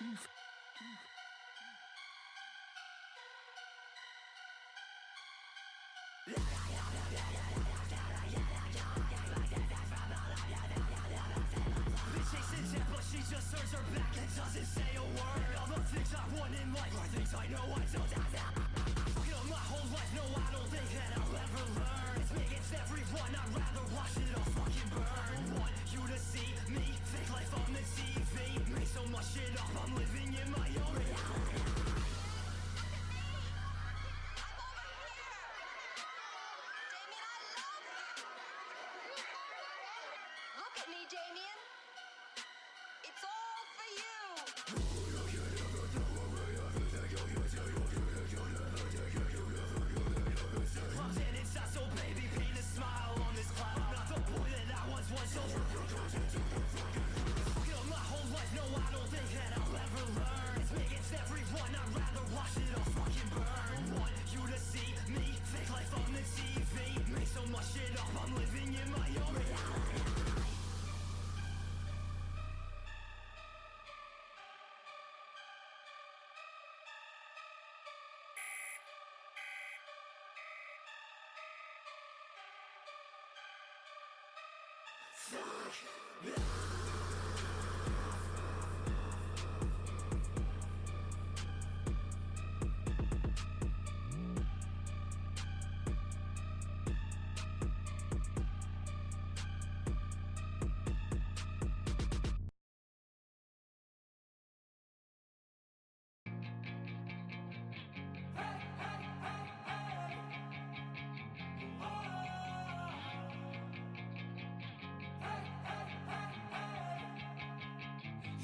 Chasing death, but she just turns her back and doesn't say a word. All the things I want in life are things I know I don't have. Fucking up my whole life, no, I don't think that I'll ever learn. It's me against everyone, I'd rather watch it all fucking burn. Want you to see me, fake life on the TV. Make so much shit up, I'm living in my own reality.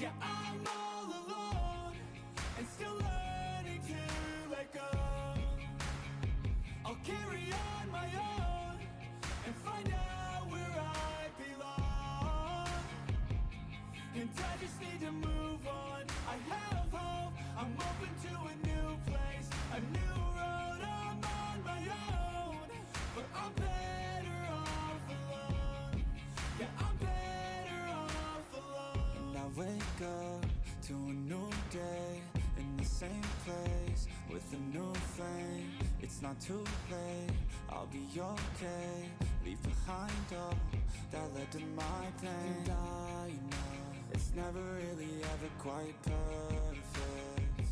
Yeah, I'm all alone and still learning to let go. I'll carry on my own and find out where I belong. And I just need to move on. I have hope, I'm open to a new place, a new road. I'm on my own, but I'm better off alone. Yeah, I'm better off alone. And I wake up to a new day in the same place with a new flame. It's not too late, I'll be okay. Leave behind all that led to my pain. And I know it's never really ever quite perfect,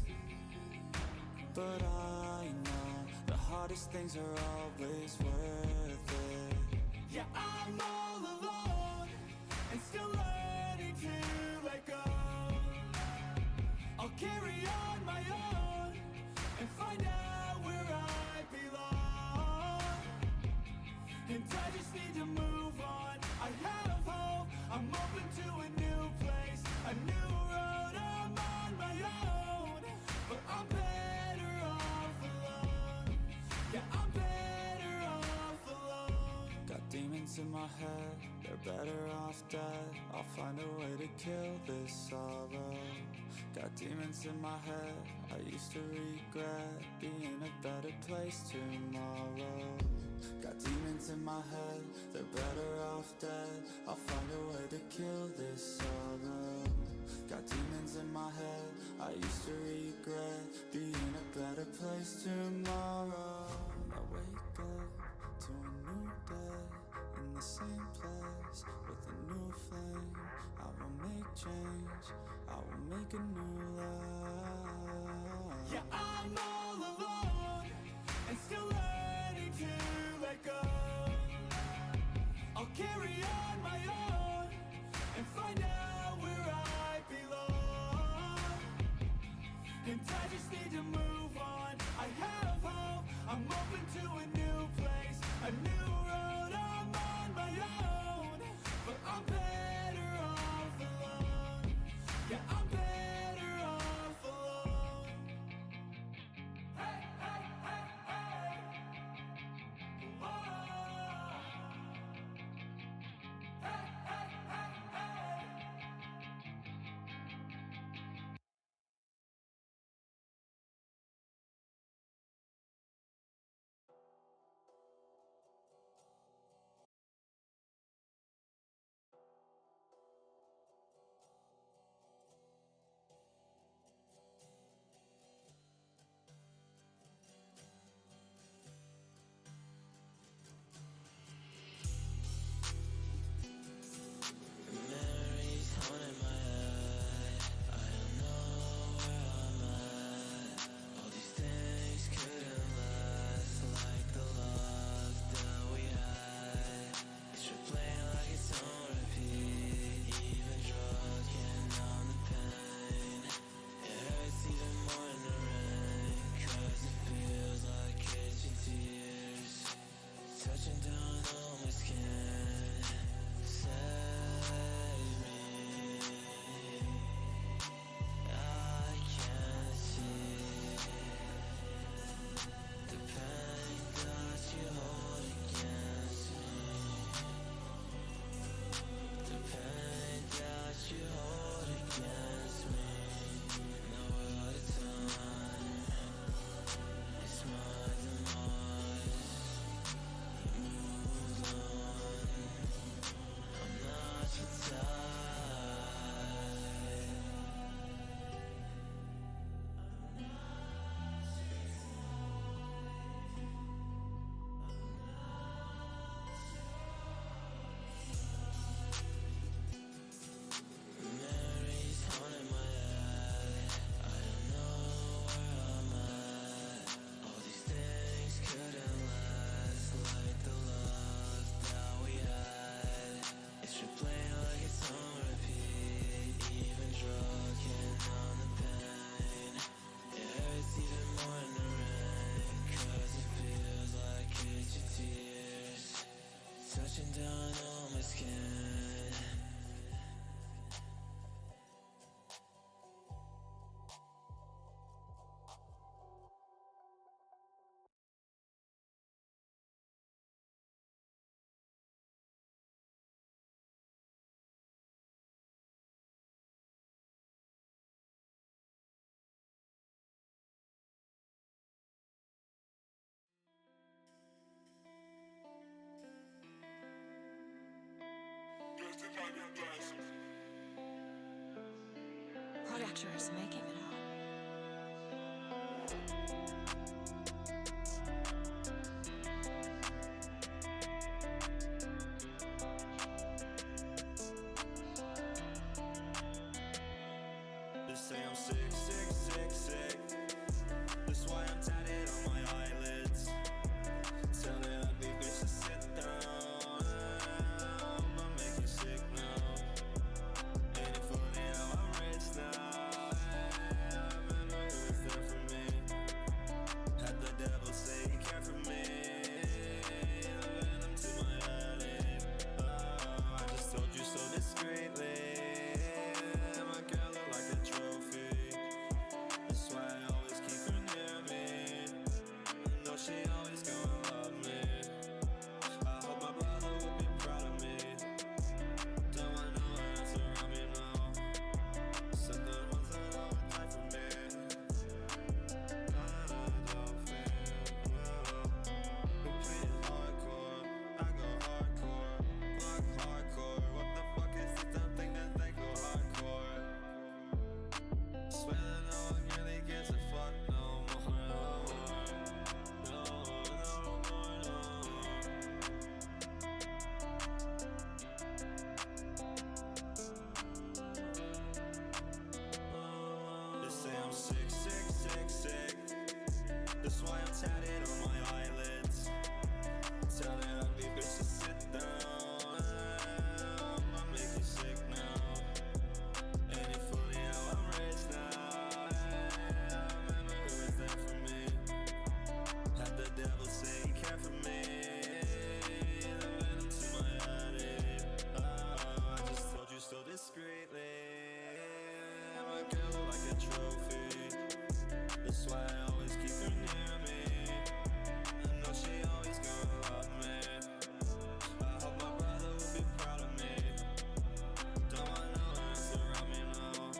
but I know the hardest things are always worth it. Yeah, I'm all alone and still learning to let go. I'll carry on my own and find out where I belong. And I just need to move on. I have hope, I'm open to a new place, a new road. I'm on my own, but I'm better off alone. Yeah, I'm better off alone. Got demons in my head, they're better off dead. I'll find a way to kill this sorrow. Got demons in my head, I used to regret being a better place tomorrow. Got demons in my head, they're better off dead. I'll find a way to kill this sorrow. Got demons in my head, I used to regret being a better place tomorrow. I wake up to a new day in the same place with a new flame. I will make change, I will make a new life. Yeah, I'm all alone and still learning to let go. I'll carry on my own and find out where I belong. And I just need to move on. Reaching down on my skin. Production's making it all. They say I'm sick, sick, sick, sick. That's why I'm tatted on my eyelids. Tell that ugly bitch to sit down. I'ma make you sick now. Ain't it funny how I'm rich now? I remember it was there for me. Had the devil say he cared for me. The venom to my headache. Oh, I just told you so discreetly. My girl look like a trophy. That's why I always keep her near me. I know she always gonna love me. I hope my brother will be proud of me. Don't want no one else around me now. Said the ones that I would die for me. I don't feel well. Who treated hardcore? I go hardcore. Fuck hardcore. What the fuck is this dumb thing that they go hardcore? Swear that no one really gives a fuck no more. No, no more, no. They say I'm sick, sick, sick, sick. That's why I'm tatted on my eyelids. Tell that ugly bitch to sit down. I'ma make you sick now. Ain't it funny how I'm rich now? I remember it was there for me. Had the devil say he cared for me. The venom to my headache. Oh, I just told you so discreetly. My girl look like a trophy. That's why I always keep her near me. I know she always gonna love me. I hope my brother will be proud of me. Don't want no one else around me now.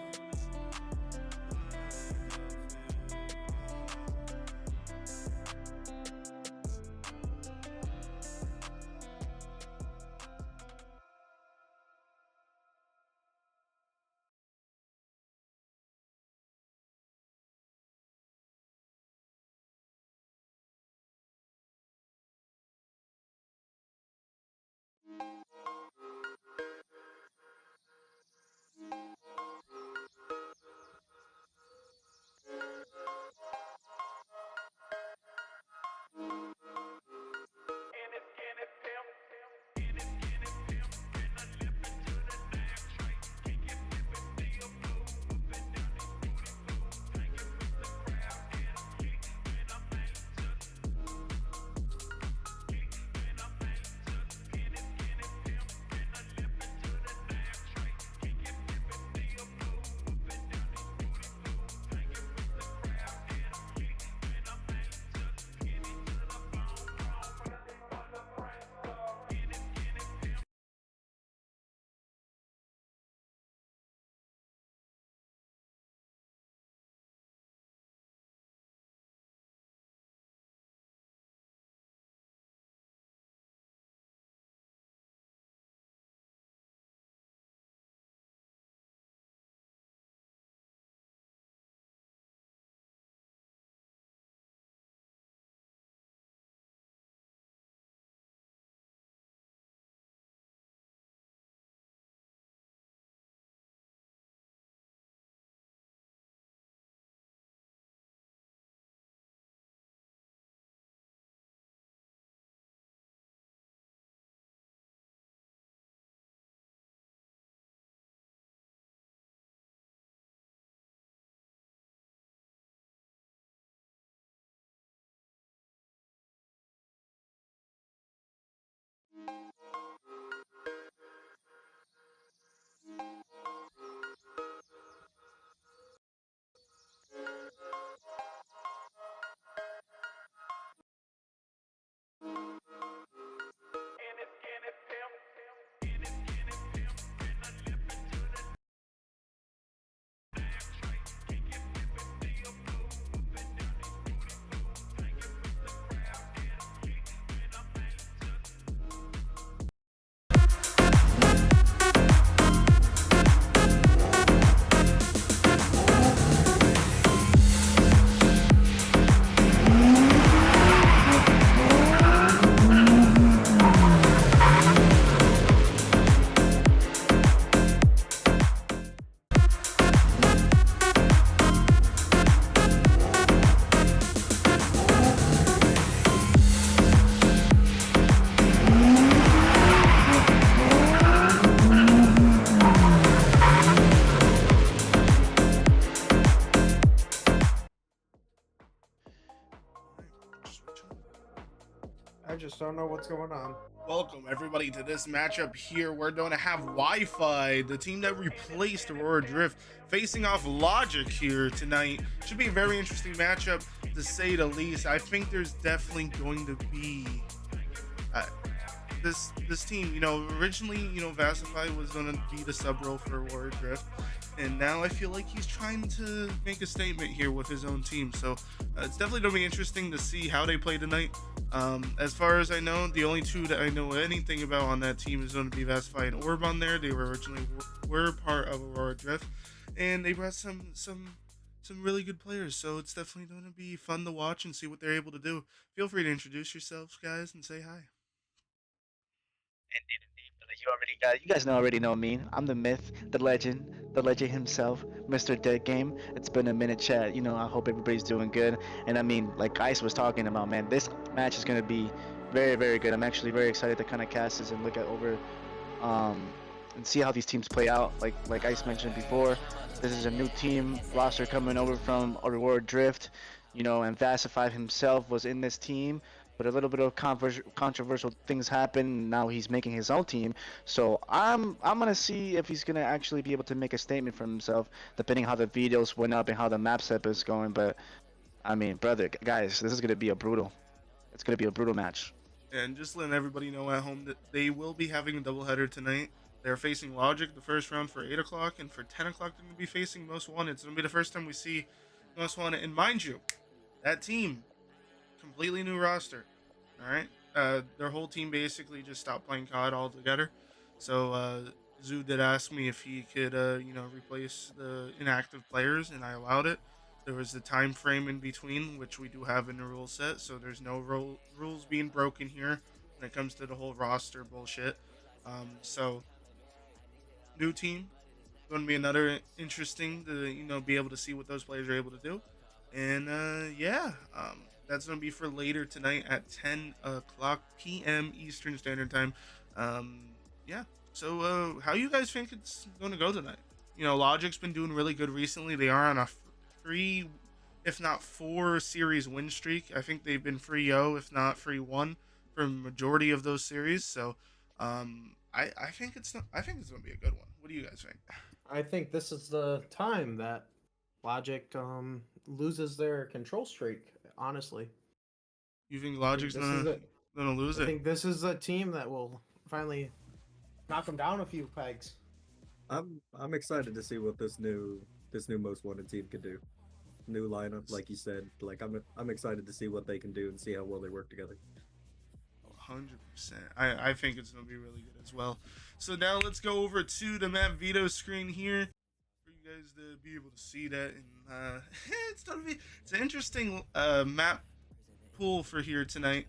I just don't know what's going on. Welcome everybody to this matchup here. We're going to have Wi-Fi, the team that replaced Aurora Drift, facing off Logic here tonight. Should be a very interesting matchup to say the least. I think there's definitely going to be uh, this team. Originally, Vasify was going to be the sub role for Aurora Drift, and now I feel like he's trying to make a statement here with his own team. So it's definitely going to be interesting to see how they play tonight. As far as I know, the only two that I know anything about on that team is going to be Vasify and Orb on there. They were originally were part of Aurora Drift, and they brought some really good players. So it's definitely going to be fun to watch and see what they're able to do. Feel free to introduce yourselves, guys, and say hi. Indeed, you guys already know me. I'm the myth, the legend himself, Mr. Dead Game. It's been a minute, chat. I hope everybody's doing good. And I mean, like Ice was talking about, man, this match is gonna be very, very good. I'm actually very excited to kind of cast this and look at over, um, and see how these teams play out. Like Ice mentioned before, this is a new team roster coming over from Aurora Drift. And Vasify himself was in this team, but a little bit of controversial things happened. Now he's making his own team, so I'm gonna see if he's gonna actually be able to make a statement for himself, depending how the videos went up and how the map set is going. But I mean, brother, guys, this is gonna be a brutal. It's gonna be a brutal match. And just letting everybody know at home that they will be having a doubleheader tonight. They're facing Logic the first round for 8 o'clock, and for 10 o'clock, they're going to be facing Most Wanted. It's going to be the first time we see Most Wanted. And mind you, that team, completely new roster. All right? Their whole team basically just stopped playing COD altogether. So, Zoo did ask me if he could, replace the inactive players, and I allowed it. There was a time frame in between, which we do have in the rule set, so there's no rules being broken here when it comes to the whole roster bullshit. So new team, going to be another interesting to be able to see what those players are able to do, and that's going to be for later tonight at 10 o'clock p.m. Eastern Standard Time. Yeah. So how you guys think it's going to go tonight? Logic's been doing really good recently. They are on a three, if not four series win streak. I think they've been 3-0, if not 3-1 for majority of those series. So I think I think it's gonna be a good one. What do you guys think? I think this is the time that Logic loses their control streak. Honestly, You think I think Logic's this is it. gonna lose I it? think this is a team that will finally knock them down a few pegs. I'm excited to see what this new most wanted team can do. New lineup, like you said. Like I'm excited to see what they can do and see how well they work together. 100%. I think it's gonna be really good as well. So now let's go over to the map veto screen here for you guys to be able to see that, and it's an interesting map pool for here tonight.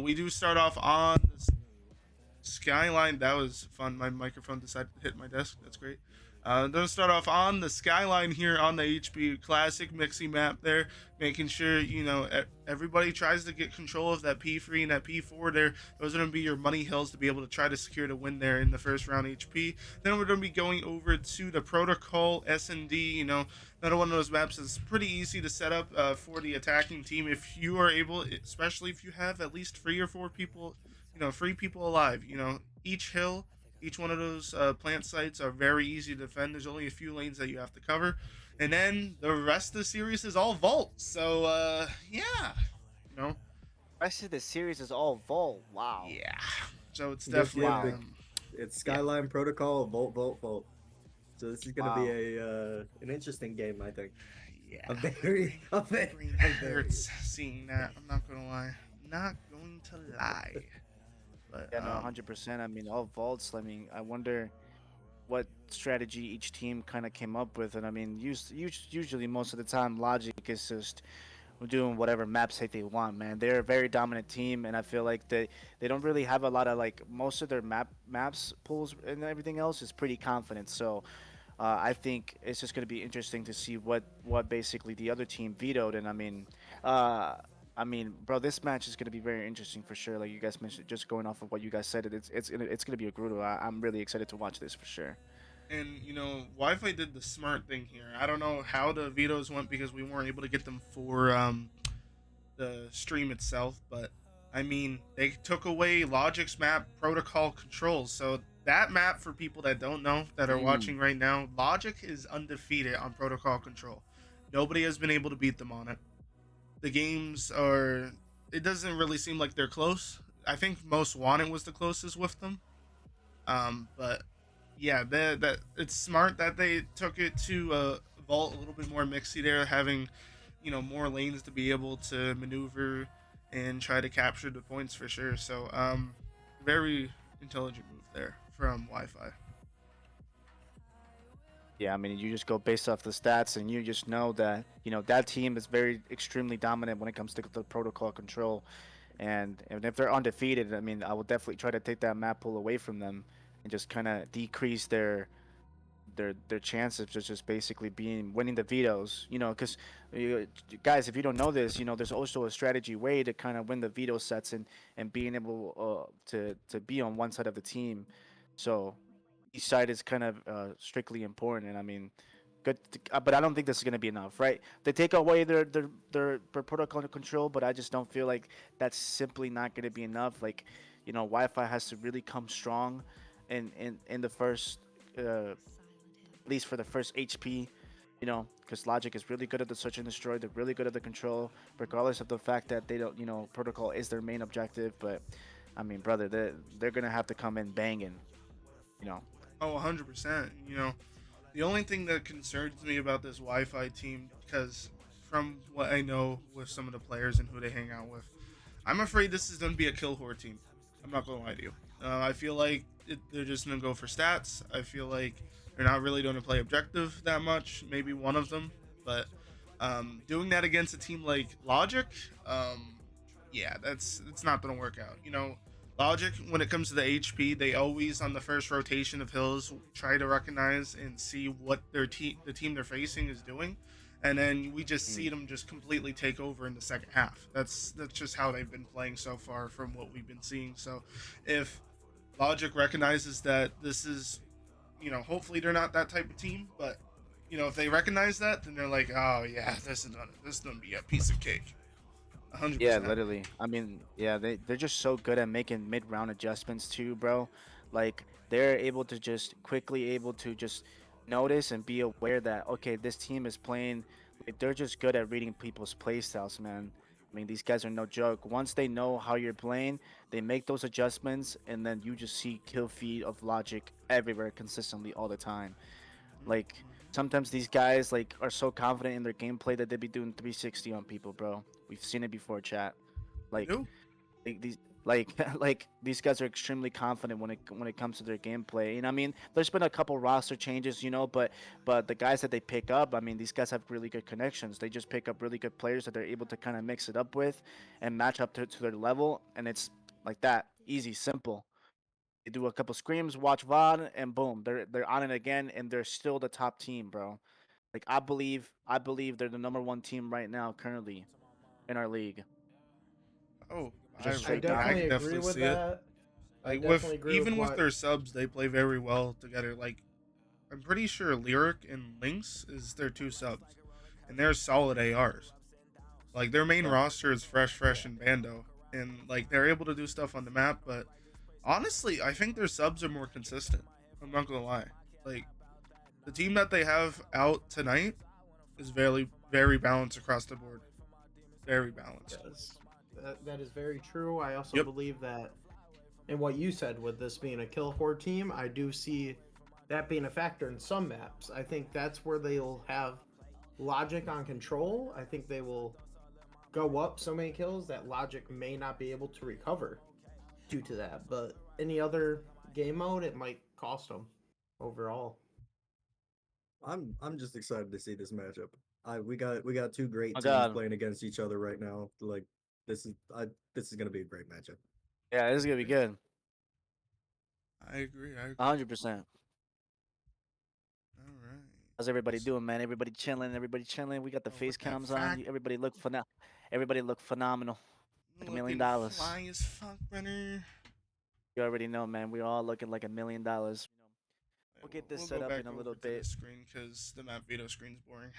We do start off on the Skyline. That was fun. My microphone decided to hit my desk. That's great. Let's start off on the Skyline here on the HP Classic Mixie map there, making sure, everybody tries to get control of that P3 and that P4 there. Those are going to be your money hills to be able to try to secure the win there in the first round HP. Then we're going to be going over to the Protocol S&D, another one of those maps that's pretty easy to set up for the attacking team if you are able, especially if you have at least 3 or 4 people, 3 people alive. Each hill, each one of those plant sites are very easy to defend. There's only a few lanes that you have to cover. And then the rest of the series is all vault. So, yeah. Rest of the series is all Vol. Wow. Yeah. So it's Yes, definitely... yeah, it's Skyline Protocol, Volt. So this is gonna be an interesting game, I think. Yeah. A very Brain hurts seeing that. I'm not going to lie. Not going to lie. But, Yeah, no, 100%. I mean, all vaults. I mean, I wonder what strategy each team kind of came up with. And I mean, usually most of the time, Logic is just doing whatever map set they want, man. They're a very dominant team, and I feel like they don't really have a lot of, like, most of their maps pools and everything else is pretty confident. So I think it's just going to be interesting to see what basically the other team vetoed. And I mean, bro, this match is going to be very interesting for sure. Like you guys mentioned, just going off of what you guys said, it's gonna be a brutal. I'm really excited to watch this for sure. And Wi-Fi did the smart thing here. I don't know how the vetoes went because we weren't able to get them for the stream itself, but I mean, they took away Logic's map protocol controls. So that map, for people that don't know that are Mm. watching right now, Logic is undefeated on protocol control. Nobody has been able to beat them on it. The games are. It doesn't really seem like they're close. I think Most Wanted was the closest with them. But yeah, that it's smart that they took it to Vault a little bit more mixy there, having more lanes to be able to maneuver and try to capture the points for sure. So very intelligent move there from Wi-Fi. Yeah, I mean, you just go based off the stats, and you just know that that team is very extremely dominant when it comes to the protocol control. And if they're undefeated, I mean, I will definitely try to take that map pool away from them and just kind of decrease their chances of just basically being winning the vetoes. Because guys, if you don't know this, there's also a strategy way to kind of win the veto sets and being able to be on one side of the team. So each side is kind of strictly important. And I mean, but I don't think this is gonna be enough, right? They take away their protocol control, but I just don't feel like that's simply not gonna be enough. Like, Wi-Fi has to really come strong, in the first, at least for the first HP. Because Logic is really good at the search and destroy. They're really good at the control, regardless of the fact that they don't, protocol is their main objective. But I mean, brother, they're gonna have to come in banging. You know. Oh, 100%. The only thing that concerns me about this Wi-Fi team, because from what I know with some of the players and who they hang out with, I'm afraid this is going to be a kill horde team. I'm not going to lie to you. I feel like they're just going to go for stats. I feel like they're not really going to play objective that much. Maybe one of them, but doing that against a team like Logic, yeah, that's not going to work out. Logic, when it comes to the HP, they always on the first rotation of hills try to recognize and see what the team they're facing is doing, and then we just see them just completely take over in the second half. That's just how they've been playing so far from what we've been seeing. So, if Logic recognizes that this is, hopefully they're not that type of team, but if they recognize that, then they're like, oh yeah, this is gonna be a piece of cake, hundred Yeah, percent. literally. I mean, yeah, they're just so good at making mid-round adjustments too, bro. Like they're able to just quickly able to just notice and be aware that okay, this team is playing. Like, they're just good at reading people's play styles, man. I mean, these guys are no joke. Once they know how you're playing, they make those adjustments, and then you just see kill feed of logic everywhere consistently all the time. Like sometimes these guys like are so confident in their gameplay that they be doing 360 on people, bro. We've seen it before, chat. They Like do. these like like these guys are extremely confident when it comes to their gameplay. And I mean, there's been a couple roster changes, but the guys that they pick up, I mean, these guys have really good connections. They just pick up really good players that they're able to kind of mix it up with and match up to their level, and it's like that, easy, simple. They do a couple screams, watch VOD, and boom, they're on it again, and they're still the top team, bro. Like I believe they're the number one team right now, currently in our league. Oh, Just I straight I definitely can dominant. agree definitely with see it. that. I Like definitely with agree with even with what. their subs, they play very well together. Like I'm pretty sure Lyric and Lynx is their two subs, and they're solid ARs. Like their main Yeah. roster is Fresh, and Bando, and like they're able to do stuff on the map. But honestly, I think their subs are more consistent. I'm not gonna lie. Like the team that they have out tonight is very balanced across the board. Very balanced. Yes, that is very true. I also Yep. believe that, and what you said with this being a kill horde team, I do see that being a factor in some maps. I think that's where they'll have logic on control. I think they will go up so many kills that logic may not be able to recover due to that. But any other game mode, it might cost them overall. I'm just excited to see this matchup. We got two great Oh teams god. playing against each other right now. Like this is gonna be a great matchup. Yeah, this is gonna be good. I agree. I agree. 100%. All right. How's everybody doing, man? Everybody chilling. Everybody chilling. We got the Oh, face look at cams on. fact. Everybody look phenomenal. Like $1 million. Looking fly as fuck, Brenner. You already know, man. We're all looking like $1 million. We'll get this We'll set go up back in a over little to this bit. screen because the map veto screen's boring.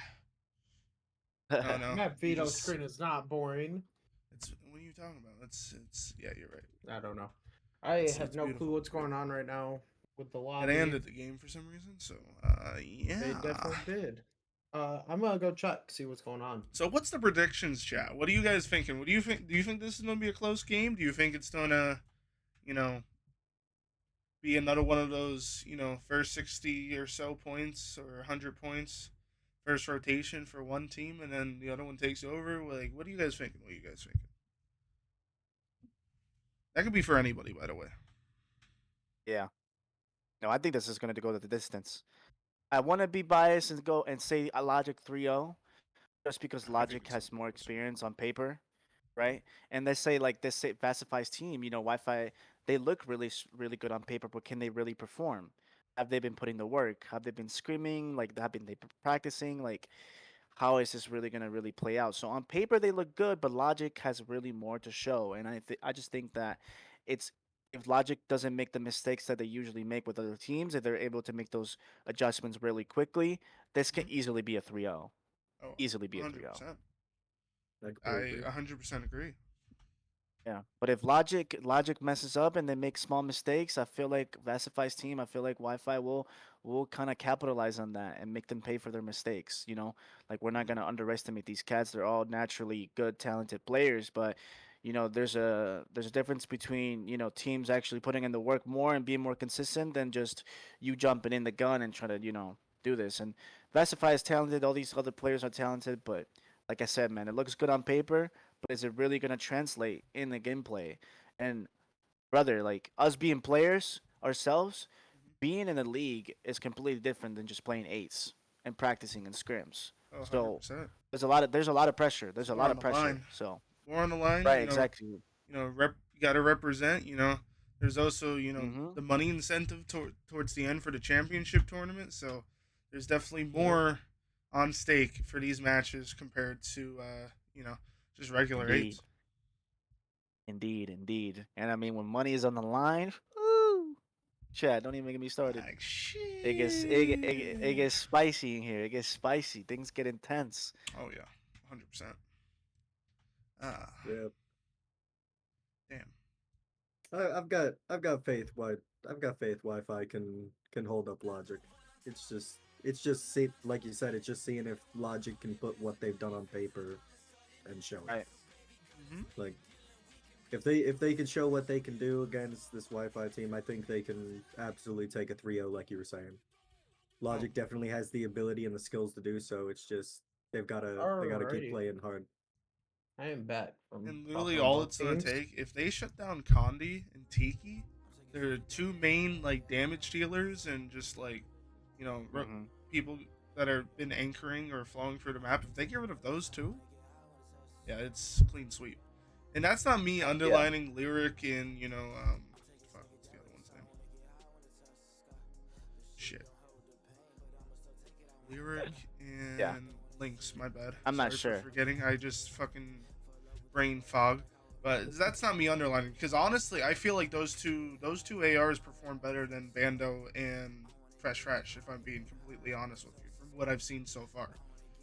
Oh Yeah, no, Map you veto just screen is not boring. it's what are you talking about? It's yeah, you're right. I don't know. I have It's no clue beautiful. what's It's going beautiful. on right now with the It lobby. ended the game for some reason. So They yeah. definitely did. I'm gonna go check, see what's going on. So what's the predictions, chat? What are you guys thinking? What do you think? Do you think this is gonna be a close game? Do you think it's gonna, you know, be another one of those, first 60 or so points or 100 points, first rotation for one team, and then the other one takes over? Like, what are you guys thinking? What are you guys thinking? That could be for anybody, by the way. Yeah. No, I think this is going to go to the distance. I want to be biased and go and say a Logic 3-0 just because I think Logic it's gonna has be more closer. experience on paper, right? And they say like this Pacify's team, Wi-Fi, they look really good on paper, but can they really perform? Have they been putting the work? Have they been screaming? Like have been they practicing? Like how is this really gonna really play out? So on paper they look good, but Logic has really more to show, and I just think that it's if Logic doesn't make the mistakes that they usually make with other teams, if they're able to make those adjustments really quickly, this can Mm-hmm. easily be a 3-0. Oh, Easily be a 3-0. 100%. I completely I agree. 100% agree. Yeah, but if Logic messes up and they make small mistakes, I feel like Vasify's team, I feel like Wi-Fi will kind of capitalize on that and make them pay for their mistakes. Like we're not gonna underestimate these cats. They're all naturally good, talented players, but there's a difference between teams actually putting in the work more and being more consistent than just you jumping in the gun and trying to do this. And Vasify is talented. All these other players are talented, but like I said, man, it looks good on paper, but is it really gonna translate in the gameplay? And brother, like us being players ourselves, being in the league is completely different than just playing eights and practicing in scrims. Oh, So 100%. there's a lot of pressure. It's There's a more lot on of the pressure. line. So More on the line, right, exactly. you got to represent, there's also, Mm-hmm. the money incentive towards the end for the championship tournament. So there's definitely Yep. more on stake for these matches compared to, just regular Indeed, eights. indeed. And I mean, when money is on the line, woo, Chad, don't even get me started. Like, It shit. gets spicy in here. It gets spicy. Things get intense. Oh, yeah. 100%. Ah, Yeah, damn. I've got faith. I've got faith. Wi-Fi can hold up Logic. It's just see, like you said, it's just seeing if Logic can put what they've done on paper and show it. Right. Hmm. Like if they can show what they can do against this Wi-Fi team, I think they can absolutely take a 3-0 like you were saying. Oh, Logic definitely has the ability and the skills to do so. It's just they gotta keep Alrighty. playing hard. I am back from and literally buffering all both it's gonna teams. take, if they shut down Condi and Tiki, they're two main like damage dealers and just like, you know, ro- Mm-hmm. people that are been anchoring or flowing through the map. If they get rid of those two, yeah, it's clean sweep. And that's not me Yeah. underlining Lyric and fuck, what's the other one's name? Shit, Lyric Yeah. and Lynx. My bad. I'm not Sorry for sure. forgetting. I just fucking brain fog. But that's not me underlining because honestly, I feel like those two ARs perform better than Bando and Fresh. If I'm being completely honest with you, from what I've seen so far,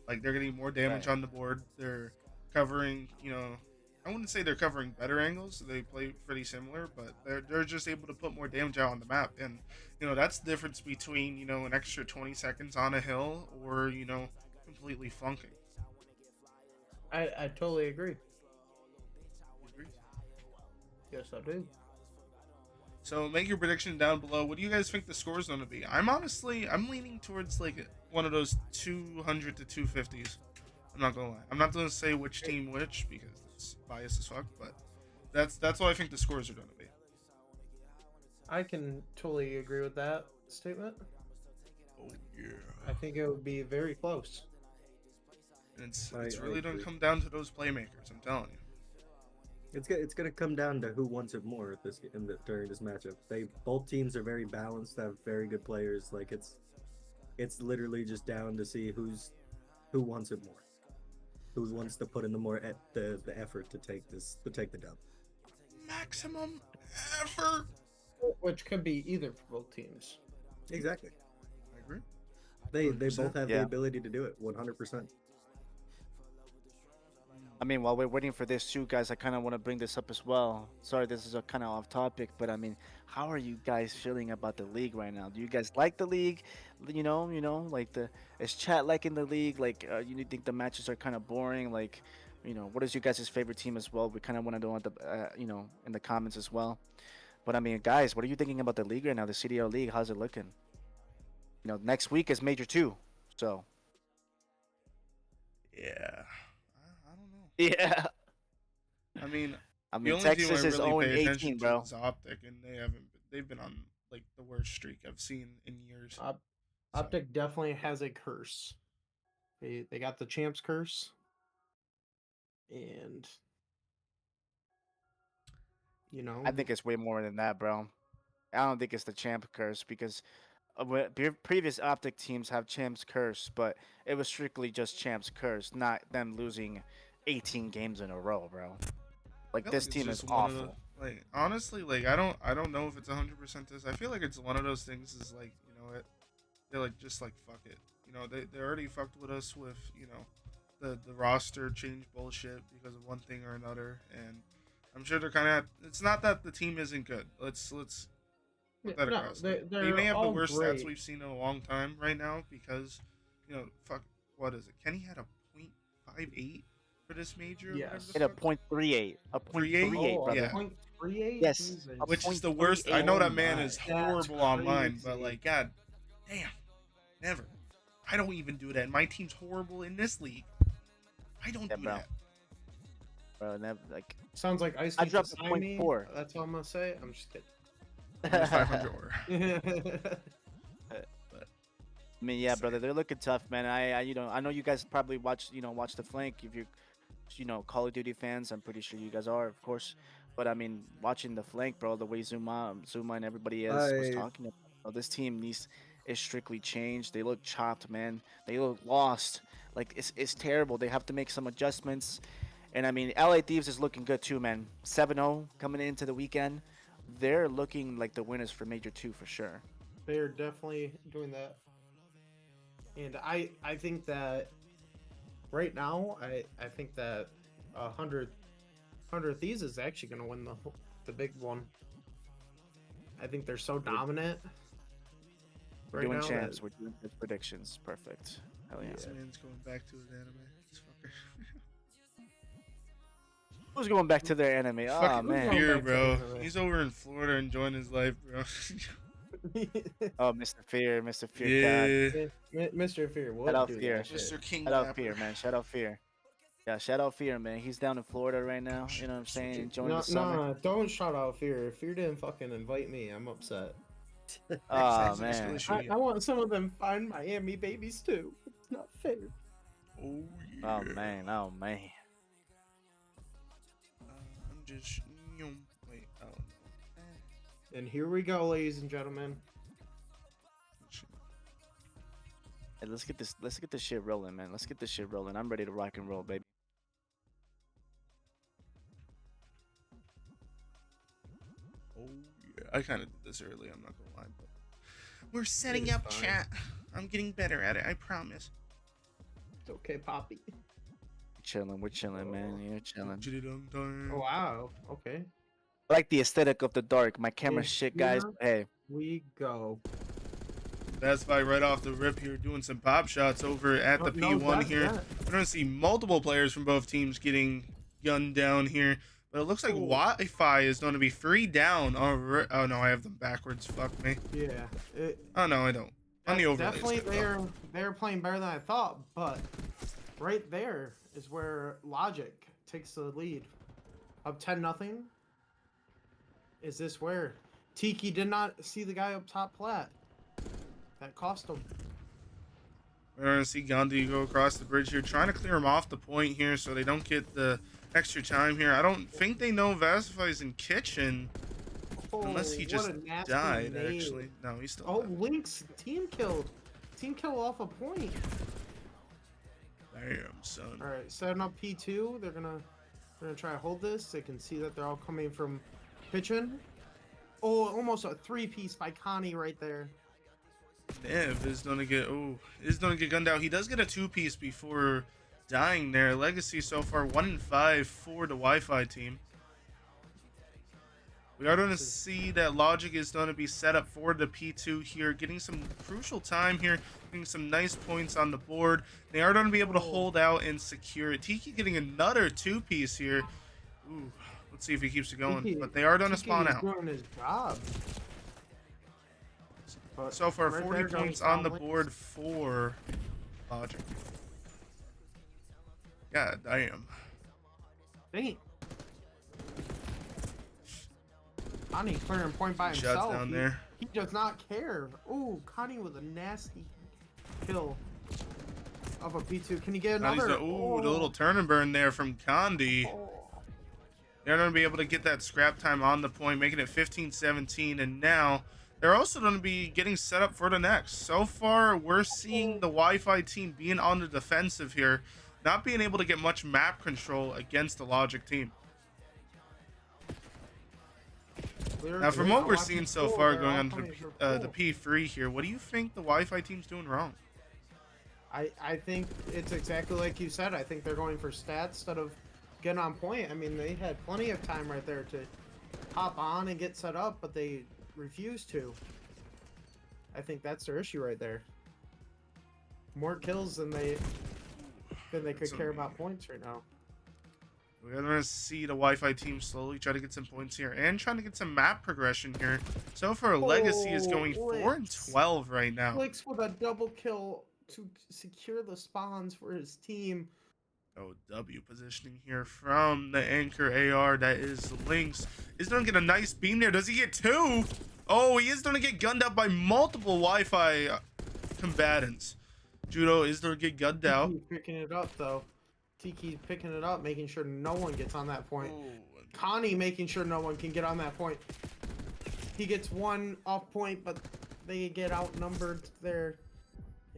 like they're getting more damage Right. on the board. They're covering, I wouldn't say they're covering better angles. They play pretty similar, but they're just able to put more damage out on the map, and that's the difference between an extra 20 seconds on a hill or completely flunking. I totally agree. You agree? Yes, I do. So make your prediction down below. What do you guys think the score is going to be? I'm leaning towards like one of those 200 to 250s. I'm not gonna lie. I'm not gonna say which team which because it's biased as fuck, but that's what I think the scores are going to be. I can totally agree with that statement. Oh yeah. I think it would be very close. And it's I it's really going to agree. come down to those playmakers. I'm telling you. It's gonna come down to who wants it more at during this matchup. Both teams are very balanced, have very good players. Like it's literally just down to see who wants it more, who wants to put in the effort to take the dub. Maximum effort. Which could be either for both teams. Exactly. I agree. They both 100%. have the Yeah. ability to do it 100%. I mean, while we're waiting for this too, guys, I kind of want to bring this up as well. Sorry, this is a kind of off topic, but I mean, how are you guys feeling about the league right now? Do you guys like the league? Like is chat liking the league? Like, you think the matches are kind of boring? Like, what is your guys' favorite team as well? We kind of want to know in the comments as well. But I mean, guys, what are you thinking about the league right now? The CDL league, how's it looking? Next week is Major 2, so Yeah, I don't know. yeah. I mean, I the mean, only team I Texas is really 0 pay attention 18, to bro. is Optic, and they've been on like the worst streak I've seen in years. Op- So, Optic definitely has a curse. They got the champs curse, and I think it's way more than that, bro. I don't think it's the champ curse because previous Optic teams have champs curse, but it was strictly just champs curse, not them losing 18 games in a row, bro. I Like feel this like it's team is just one of the awful. like honestly like I don't know if it's 100% this. I feel like it's one of those things is like they're like just like fuck it. They already fucked with us with the roster change bullshit because of one thing or another, and I'm sure they're kind of. It's not that the team isn't good. Let's put that no, across. Like, they they're may have the all worst stats great. we've seen in a long time right now because fuck, what is it? Kenny had a .58 for this major. Or whatever Yes. the Hit a fuck. .38, a 38? .38, Oh, a brother. Yeah. point 3.8. Yes, Jesus. a Which is point the three worst. I eight. know Oh that man my, is that's horrible online, but crazy. like, god damn, never. I don't even do that. My team's horrible in this league. I don't Yeah, do bro. that. Bro, never, like Sounds like Ice I needs to dropped a sign point me. four. That's all I'm gonna say. I'm just Minus 500 or. kidding. But I mean, yeah, brother, they're looking tough, man. I know you guys probably watch the flank if you're, Call of Duty fans. I'm pretty sure you guys are, of course. But I mean, watching the flank, bro, the way Zuma, and everybody else was I talking about, this team is strictly changed. They look chopped, man. They look lost. Like it's terrible. They have to make some adjustments. And I mean, LA Thieves is looking good too, man. 7-0 coming into the weekend. They're looking like the winners for Major 2 for sure. They are definitely doing that, and I think that right now I think that 100 Thieves is actually gonna win the big one. I think they're so dominant We're right doing now. champs. We're doing good predictions. Perfect. Hell yeah. this man's going back to his anime. This fucker. Who's going back to their anime? Oh Fucking man. Going Fear, back to bro. anime. He's over in Florida enjoying his life, bro. Oh, Mr. Fear, Mr. Fear. God. Yeah. Mr. Fear would Shout out do Fear. that shit. Mr. King Shout out Rapper. Fear, man. Shout out Fear. Yeah, shout out Fear, man. He's down in Florida right now. You know what I'm saying? Enjoying No, the summer. no, don't shout out Fear. Fear didn't fucking invite me. I'm upset. Oh Exit man. escalation. I want some of them fine Miami babies too. It's not fair. Oh yeah. Oh man. Oh man. I'm just. Wait. I don't know. And here we go, ladies and gentlemen. Hey, let's get this shit rolling, man. Let's get this shit rolling. I'm ready to rock and roll, baby. Oh yeah. I kind of did this early. I'm not gonna lie, but we're setting is up fine. chat. I'm getting better at it. I promise. It's okay, Poppy. We're chilling, man. You're chilling. Chitty-dum time. Oh, wow. Okay. I like the aesthetic of the dark. My camera And shit, guys. here Hey, we go. Best Buy right off the rip here, doing some pop shots over at the No, P1 that's here. that. We're gonna see multiple players from both teams getting gunned down here, but it looks like Oh. Wi-Fi is going to be 3 down. Oh no, I have them backwards. Fuck me. Yeah. Oh no, I don't. On the overlays. Definitely, there we go. they're playing better than I thought, but right there is where Logic takes the lead. Up 10-0. Is this where Tiki did not see the guy up top plat? That cost him. We're gonna see Gandhi go across the bridge here, trying to clear him off the point here, so they don't get the extra time here. I don't think they know Vasify's in kitchen, unless he what just a nasty died. nade. Actually, no, he's still Oh, alive. Link's team killed. Team kill off a point. Damn, son. All right, setting up P2. They're gonna try to hold this. They can see that they're all coming from pitching. Oh, almost a 3-piece by Connie right there. Nev is gonna get gunned out. He does get a 2-piece before dying there. Legacy so far 1-5 for the Wi-Fi team. We are going to see that Logic is going to be set up for the P2 here, getting some crucial time here, getting some nice points on the board. They are going to be able to hold out and secure it. Tiki getting another 2-piece here. Ooh, let's see if he keeps it going. Tiki- But they are going to Tiki spawn is out. doing his job. But So far, right 40 there goes points on the Tom board for Logic. God damn. Dang. Connie clearing point by Shots himself. down there. He does not care. Ooh, Connie with a nasty kill of a P2. Can he get another? Ooh, the little turn and burn there from Condi. Oh. They're going to be able to get that scrap time on the point, making it 15-17. And now they're also going to be getting set up for the next. So far, we're seeing the Wi-Fi team being on the defensive here, not being able to get much map control against the Logic team. Now, from what we're seeing so far going on to the P3 here, what do you think the Wi-Fi team's doing wrong? I think it's exactly like you said. I think they're going for stats instead of getting on point. I mean, they had plenty of time right there to hop on and get set up, but they refused to. I think that's their issue right there. More kills than they could care about points right now. We're going to see the Wi-Fi team slowly try to get some points here and trying to get some map progression here. So far, Legacy is going 4-12 right now. Flicks with a double kill to secure the spawns for his team. W positioning here from the anchor AR. That is Lynx. Is going to get a nice beam there. Does he get two? Oh, he is going to get gunned up by multiple Wi-Fi combatants. Judo is going to get gunned out. Tiki's picking it up, though. Tiki's picking it up, making sure no one gets on that point. Oh, Connie making sure no one can get on that point. He gets one off point, but they get outnumbered there.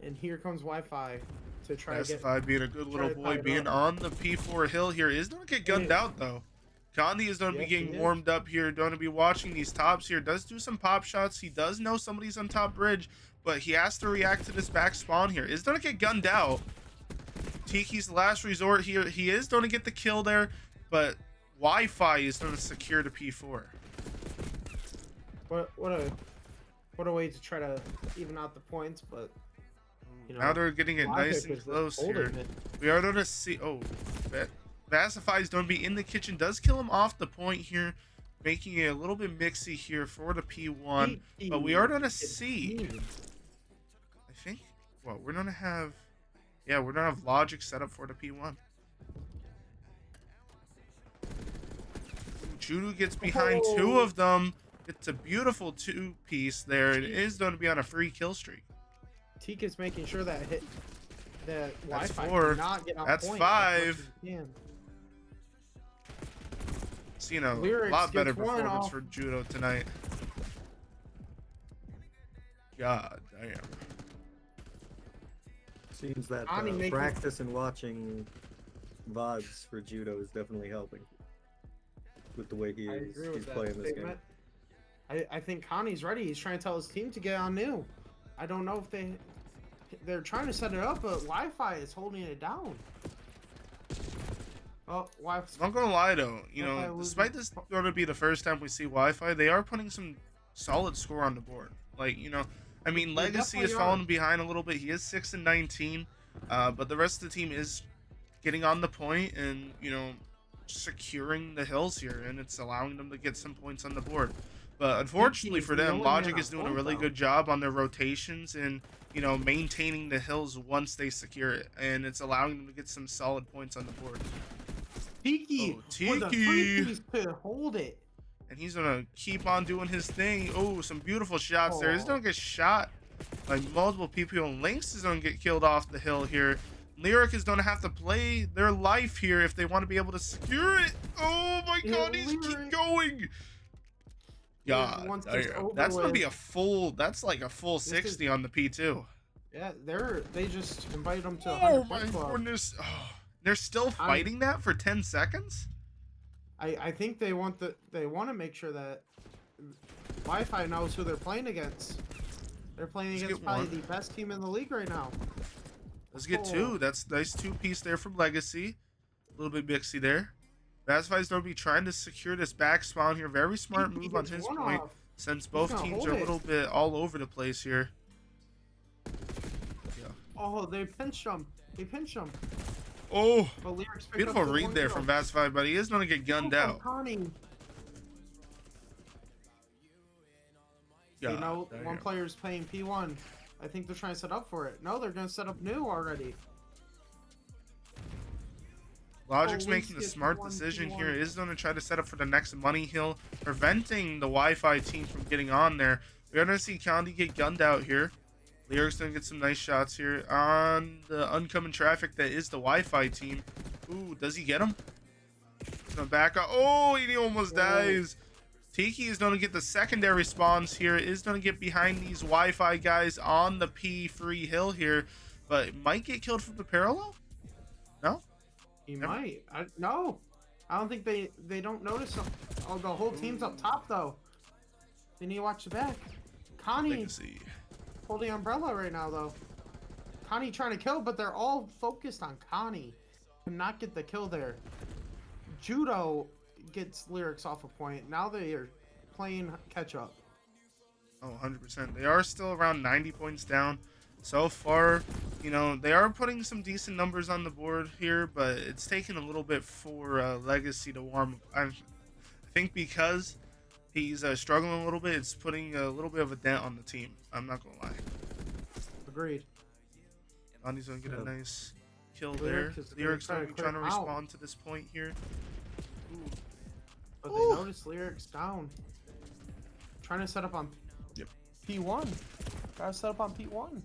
And here comes Wi-Fi to try to get... Pacified being a good little boy, being on the P4 hill here. Is going to get gunned out, though. Condi is going to be getting warmed up here. Going to be watching these tops here. Does do some pop shots. He does know somebody's on top bridge, but he has to react to this back spawn here. Is going to get gunned out. Tiki's last resort here. He is going to get the kill there, but Wi-Fi is going to secure the P4. What a way to try to even out the points, but you know, now they're getting it nice and close here. We are going to see. Oh, Vasify is going to be in the kitchen. Does kill him off the point here, making it a little bit mixy here for the P1. But we are going to see. I think. Well, we're going to have. Yeah, we're going to have Logic set up for the P1. Judo gets behind two of them. It's a beautiful two-piece there. It is going to be on a free kill streak. Tika's making sure that That's Wi-Fi four. cannot get on That's point. five. Can. Seen a Lyrics lot better gets one performance off. for Judo tonight. God damn. Seems that Ani making- practice and watching VODs for Judo is definitely helping with the way he's playing this game. I think Connie's ready. He's trying to tell his team to get on new. I don't know if they're trying to set it up, but Wi-Fi is holding it down. Oh, Wi-Fi. I'm not gonna lie though, you Wi-Fi know, losing- despite this going to be the first time we see Wi-Fi, they are putting some solid score on the board. Like, you know, I mean, They Legacy definitely is falling behind a little bit. He is 6-19, but the rest of the team is getting on the point and, you know, securing the hills here, and it's allowing them to get some points on the board. But unfortunately for them, Logic is doing a really good job on their rotations and, you know, maintaining the hills once they secure it, and it's allowing them to get some solid points on the board. Tiki Oh, with a Tiki. free piece to hold it. And he's gonna keep on doing his thing. Oh, some beautiful shots there. He's Aw. gonna get shot by multiple people. And Lynx is gonna get killed off the hill here. Lyric is gonna have to play their life here if they want to be able to secure it. Oh my god, he's keep Lyric. going. God, Once it's damn. over That's gonna with- be a full. That's like a full is- 60 on the P2. Yeah, they just invited him to Oh 100 my point club. goodness. Oh, they're still fighting that for 10 seconds. I think they want to make sure that Wi-Fi knows who they're playing against. They're playing Let's against get probably one. the best team in the league right now. Let's get Oh. two. That's nice two-piece there from Legacy. A little bit mixy there. Vasify's going to be trying to secure this back spawn here. Very smart He move on gets his one point, off. since He's both gonna teams hold are a it. little bit all over the place here. Yeah. Oh, they pinched him. They pinched him. Oh, But Lyrics picked beautiful up the read one there kill. from Vasify, but he is going to get gunned From out. Connie. Yeah, You know, damn. one player's playing P1. I think they're trying to set up for it. No, they're going to set up new already. Logic's Oh, making the Winston, smart P1, decision P1. here. Is going to try to set up for the next money hill, preventing the Wi-Fi team from getting on there. We're going to see Condi get gunned out here. Lyric's going to get some nice shots here on the oncoming traffic that is the Wi-Fi team. Ooh, does he get him? He's going to back up. Oh, he almost dies. Tiki is going to get the secondary spawns here. Is going to get behind these Wi-Fi guys on the P3 hill here, but might get killed from the parallel? No? He might. No. I don't think they don't notice him. Oh, the whole team's up top, though. They need to watch the back. Connie Legacy. holding umbrella right now, though. Connie trying to kill, but they're all focused on Connie. Cannot get the kill there. Judo gets Lyrics off a point. Now they are playing catch up. Oh, 100%. They are still around 90 points down. So far, you know, they are putting some decent numbers on the board here, but it's taking a little bit for Legacy to warm up. I think because he's struggling a little bit, it's putting a little bit of a dent on the team. I'm not going to lie. Agreed. Andy's going to get a nice kill there. Lyrics is gonna Lyrics try going to to be trying to clear out. respond to this point here. Ooh. But they notice Lyrics down. Trying to set up on P1. Gotta set up on P1.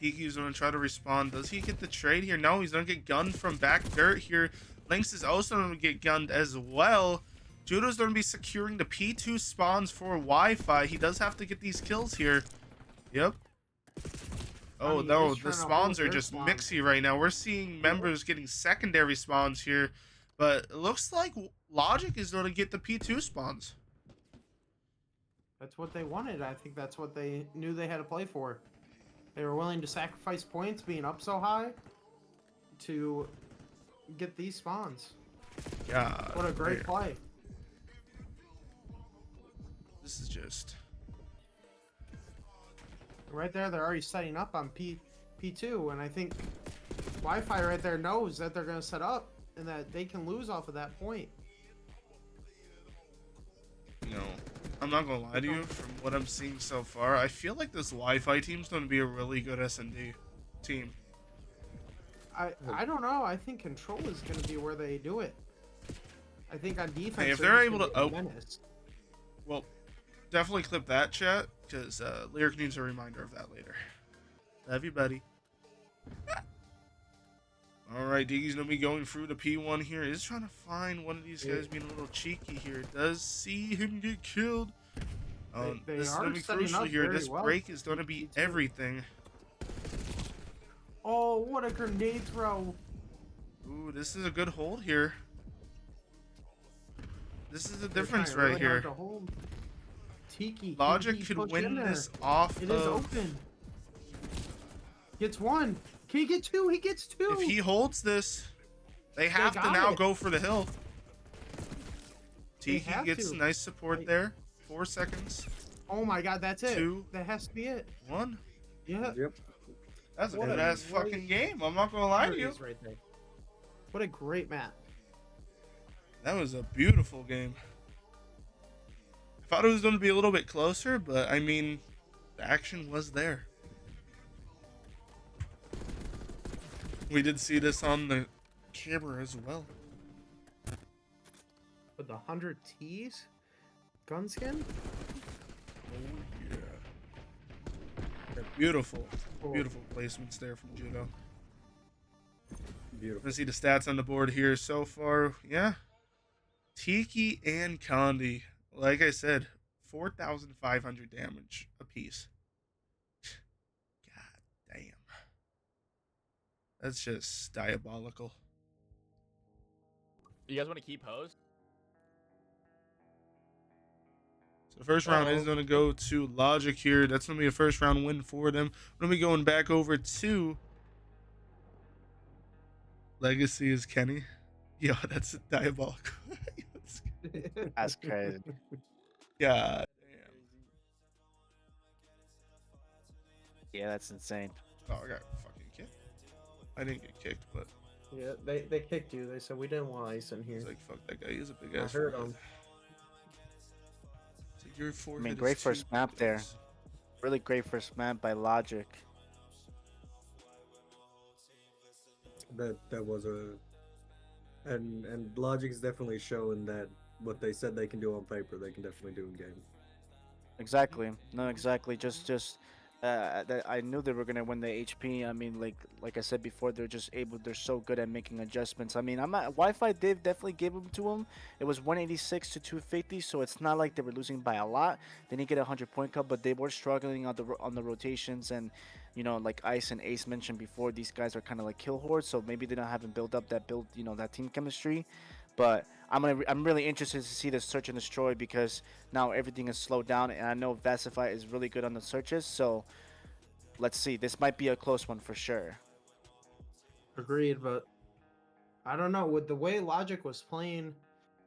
Tiki's going to try to respond. Does he get the trade here? No, he's going to get gunned from back dirt here. Lynx is also going to get gunned as well. Judo's going to be securing the P2 spawns for Wi-Fi. He does have to get these kills here. Yep. Oh, mean, no, he's the trying to spawns hold are their just spawns. mixy right now. We're seeing members getting secondary spawns here. But it looks like Logic is going to get the P2 spawns. That's what they wanted. I think that's what they knew they had to play for. They were willing to sacrifice points being up so high to get these spawns. God. What a great damn. play. This is just... Right there, they're already setting up on P2, and I think Wi-Fi right there knows that they're going to set up and that they can lose off of that point. You know, I'm not gonna lie to you, from what I'm seeing so far, I feel like this Wi-Fi team's gonna be a really good S&D team. I don't know. I think control is going to be where they do it. I think on defense, Hey, if they're they're just able gonna to be a menace. Well, definitely clip that, chat, because Lyric needs a reminder of that later. Love you, buddy. Alright, Diggy's gonna be going through the P1 here. Is trying to find one of these guys being a little cheeky here. Does see him get killed. They This is are gonna be setting crucial up here. very This well. break is gonna be P2. everything. Oh, what a grenade throw. Ooh, this is a good hold here. This is the They're difference trying really right hard here. to hold. Tiki. Logic can he could push win in there? this off It is of... open. Gets one. Can he get two? He gets two. If he holds this, they have to got now it. go for the hill. They Tiki have gets to. nice support Right. there. 4 seconds. Oh my god, that's it. Two. That has to be it. 1. Yeah. Yep. That's a What good a ass great fucking game. I'm not gonna lie to you. Series right there. What a great map. That was a beautiful game. I thought it was gonna be a little bit closer, but I mean, the action was there. We did see this on the camera as well. With the 100 T's gun skin? Yeah. Beautiful, Cool. beautiful placements there from Judo. Beautiful. Let's see the stats on the board here so far. Yeah. Tiki and Condi, like I said, 4,500 damage apiece. God damn. That's just diabolical. You guys want to keep host? So the first round is going to go to Logic here. That's going to be a first round win for them. We're going to be going back over to Legacy is Kenny. Yo, that's diabolical. That's crazy. God damn. Yeah, that's insane. Oh, I got fucking kicked. I didn't get kicked, but Yeah, they kicked you. They said we didn't want ice in here. it's like fuck that guy. He's a big I ass. heard forehead. him. It's like your forehead great is first too map there. close. Really great first map by Logic. That was a and Logic's definitely showing that what they said they can do on paper, they can definitely do in game. Exactly. No, exactly. That I knew they were gonna win the HP. I mean, like I said before, they're just able. They're so good at making adjustments. I mean, I'm not, Wi-Fi did definitely gave them to them. It was 186 to 250, so it's not like they were losing by a lot. They didn't get a 100-point cut, but they were struggling on the rotations. And like Ice and Ace mentioned before, these guys are kind of like kill hordes, so maybe they don't haven't built up that that team chemistry. But I'm really interested to see the search and destroy because now everything is slowed down, and I know Vasify is really good on the searches. So let's see. This might be a close one for sure. Agreed, but I don't know. With the way Logic was playing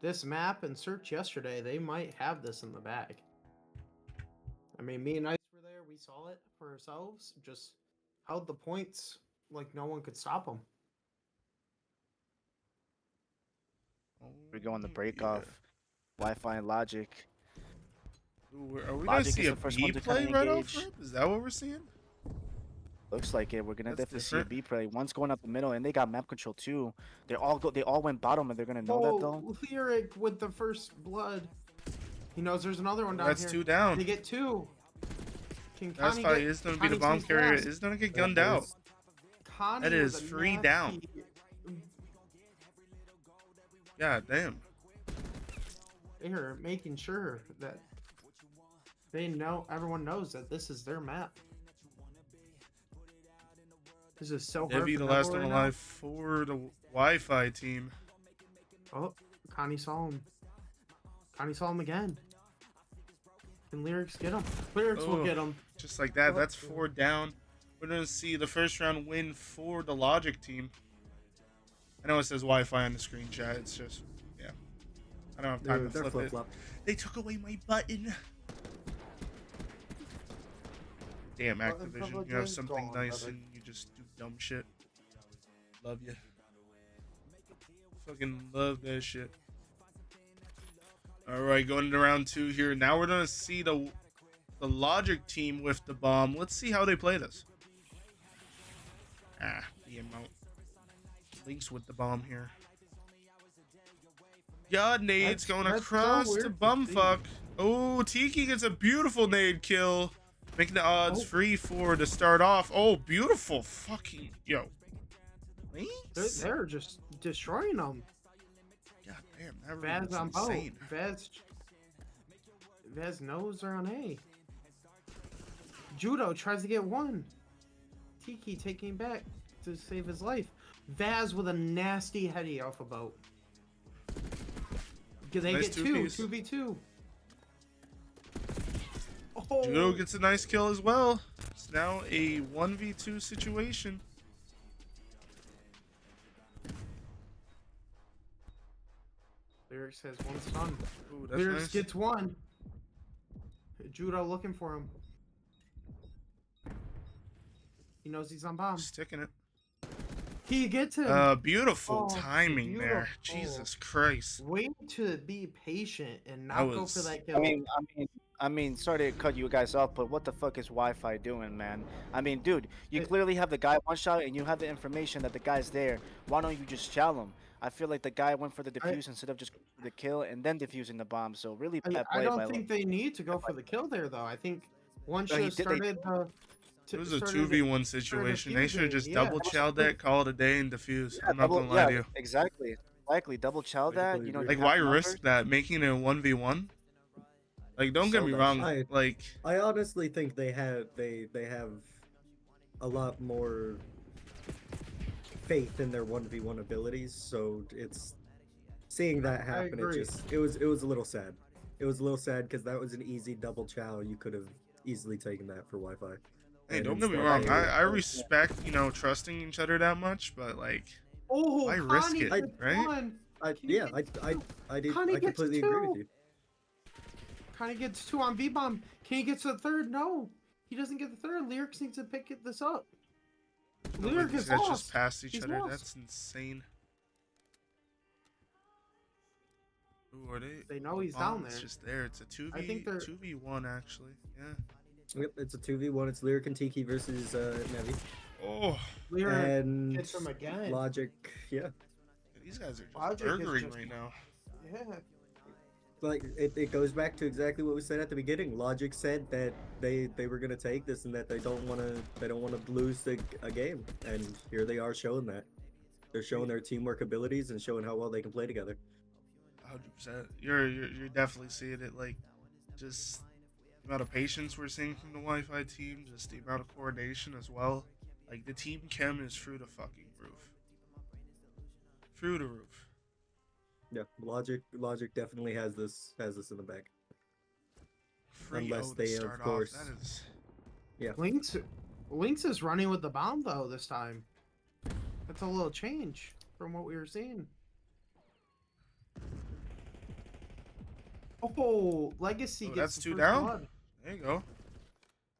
this map and search yesterday, they might have this in the bag. I mean, me and Ice were there. We saw it for ourselves. Just held the points like no one could stop them. We go on the break Yeah. off. Wi-Fi and Logic. Ooh, are we gonna Logic see is a the first B one to play kinda right off engage. rip? Is that what we're seeing? Looks like it. We're gonna That's definitely see a different. B play. One's going up the middle, and they got map control too. They all went bottom, and they're gonna know that though. Lyric with the first blood. He knows there's another one down That's here. two down. They get two. Can That's Connie why get? is gonna be the Connie bomb sees carrier. fast. Is gonna get gunned out. Connie That with is a 3 down. nasty- God damn. They're making sure that they know. Everyone knows that this is their map. This is so hard. Debbie, for the last Neville one right now. alive for the Wi-Fi team. Oh, Connie saw him. Connie saw him again. Can Lyrics get him? Lyrics will Oh. get him. Just like that. That's 4 down. We're gonna see the first round win for the Logic team. I know it says Wi-Fi on the screen chat. It's just, yeah. I don't have time to They're flip it. flip-flop. They took away my button. Damn, Button Activision. You have privilege is something gone, nice brother. and you just do dumb shit. Love you. Fucking love that shit. Alright, going to round 2 here. Now we're gonna see the Logic team with the bomb. Let's see how they play this. The amount. Links with the bomb here. God, nades going that's so across weird to to bumfuck. Oh, Tiki gets a beautiful nade kill, making the odds Oh. free for to start off. Oh, beautiful fucking yo. Links? They're just destroying them. God damn, that really Vaz was on both. insane. Vaz knows they're on A. Judo tries to get one. Tiki taking back to save his life. Vaz with a nasty heady off a boat. They Nice get two, two-piece. 2v2. Oh, Judo gets a nice kill as well. It's now a 1v2 situation. Lyrics has one stun. Ooh, that's Lyrics nice. gets one. Judo looking for him. He knows he's on bomb. Sticking it. He gets him. Beautiful Oh, timing there. beautiful. Jesus Christ. Way to be patient and That not go was- for that kill. I mean, sorry to cut you guys off, but what the fuck is Wi-Fi doing, man? I mean, dude, you It- clearly have the guy one shot, and you have the information that the guy's there. Why don't you just chow him? I feel like the guy went for the defuse instead of just going for the kill and then defusing the bomb. So really bad I play by. don't think they need to go for the kill there, though. I think once No, you he did- they started the. It was a 2v1 situation. They should have just defusing, double yeah. chowed that, call it a day, and defuse. Yeah, I'm not gonna lie to you. exactly. Double chow that. You know, Like, Like, you why have risk numbers. that? Making it a 1v1? Like, don't get So me dumb. wrong. I- Like, I honestly think they have a lot more faith in their 1v1 abilities, so it's seeing that happen. agree. It was a little sad. It was a little sad because that was an easy double chow. You could have easily taken that for Wi-Fi. hey, And don't get me instead wrong. they- I respect, trusting each other that much, but, like, Oh, Why risk Connie it, gets right? one. Yeah, Connie gets two. I did. Connie I gets completely agree with two. you. Connie gets two on V-Bomb. Can he get to the third? No. He doesn't get the third. Lyrics needs to pick this up. No way Lyric these is guys just lost. passed each He's other. lost. That's insane. Ooh, are they? They know the he's down bomb's there. just there. It's a 2v, I think they're- 2v1 actually. Yeah. Yep, it's a 2v1. It's Lyric and Tiki versus Nevi. Oh, Lyric And gets him again. Logic, yeah. these guys are just Logic is burgering just- right now. Yeah. Like it goes back to exactly what we said at the beginning. Logic said that they were gonna take this and that they don't want to lose a game, and here they are showing that. They're showing their teamwork abilities and showing how well they can play together. 100%. You're definitely seeing it. Like, just the amount of patience we're seeing from the Wi-Fi team, just the amount of coordination as well. Like, the team chem is through the fucking roof. Through the roof. Yeah, Logic definitely has this in the bag. 3-0 Unless to they, of start course- off. That is. Lynx is running with the bomb though this time. That's a little change from what we were seeing. Oh, Legacy Oh, gets that's the two first down? blood. There you go.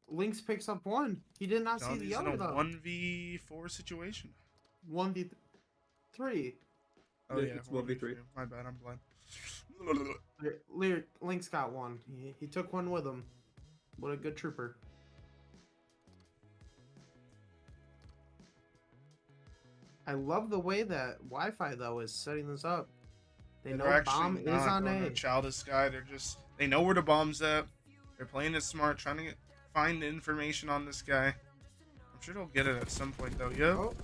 Lynx picks up one. He did not see Johnny's the in other a though. 1v4 situation. 1v3. Oh Yeah, yeah, it's 1v3. My bad, I'm blind. Lynx got one. He took one with him. What a good trooper. I love the way that Wi-Fi though is setting this up. They know They're bomb actually is not on going A. to chow this guy. They know where the bomb's at. They're playing it smart, trying to find the information on this guy. I'm sure they'll get it at some point though. Yep.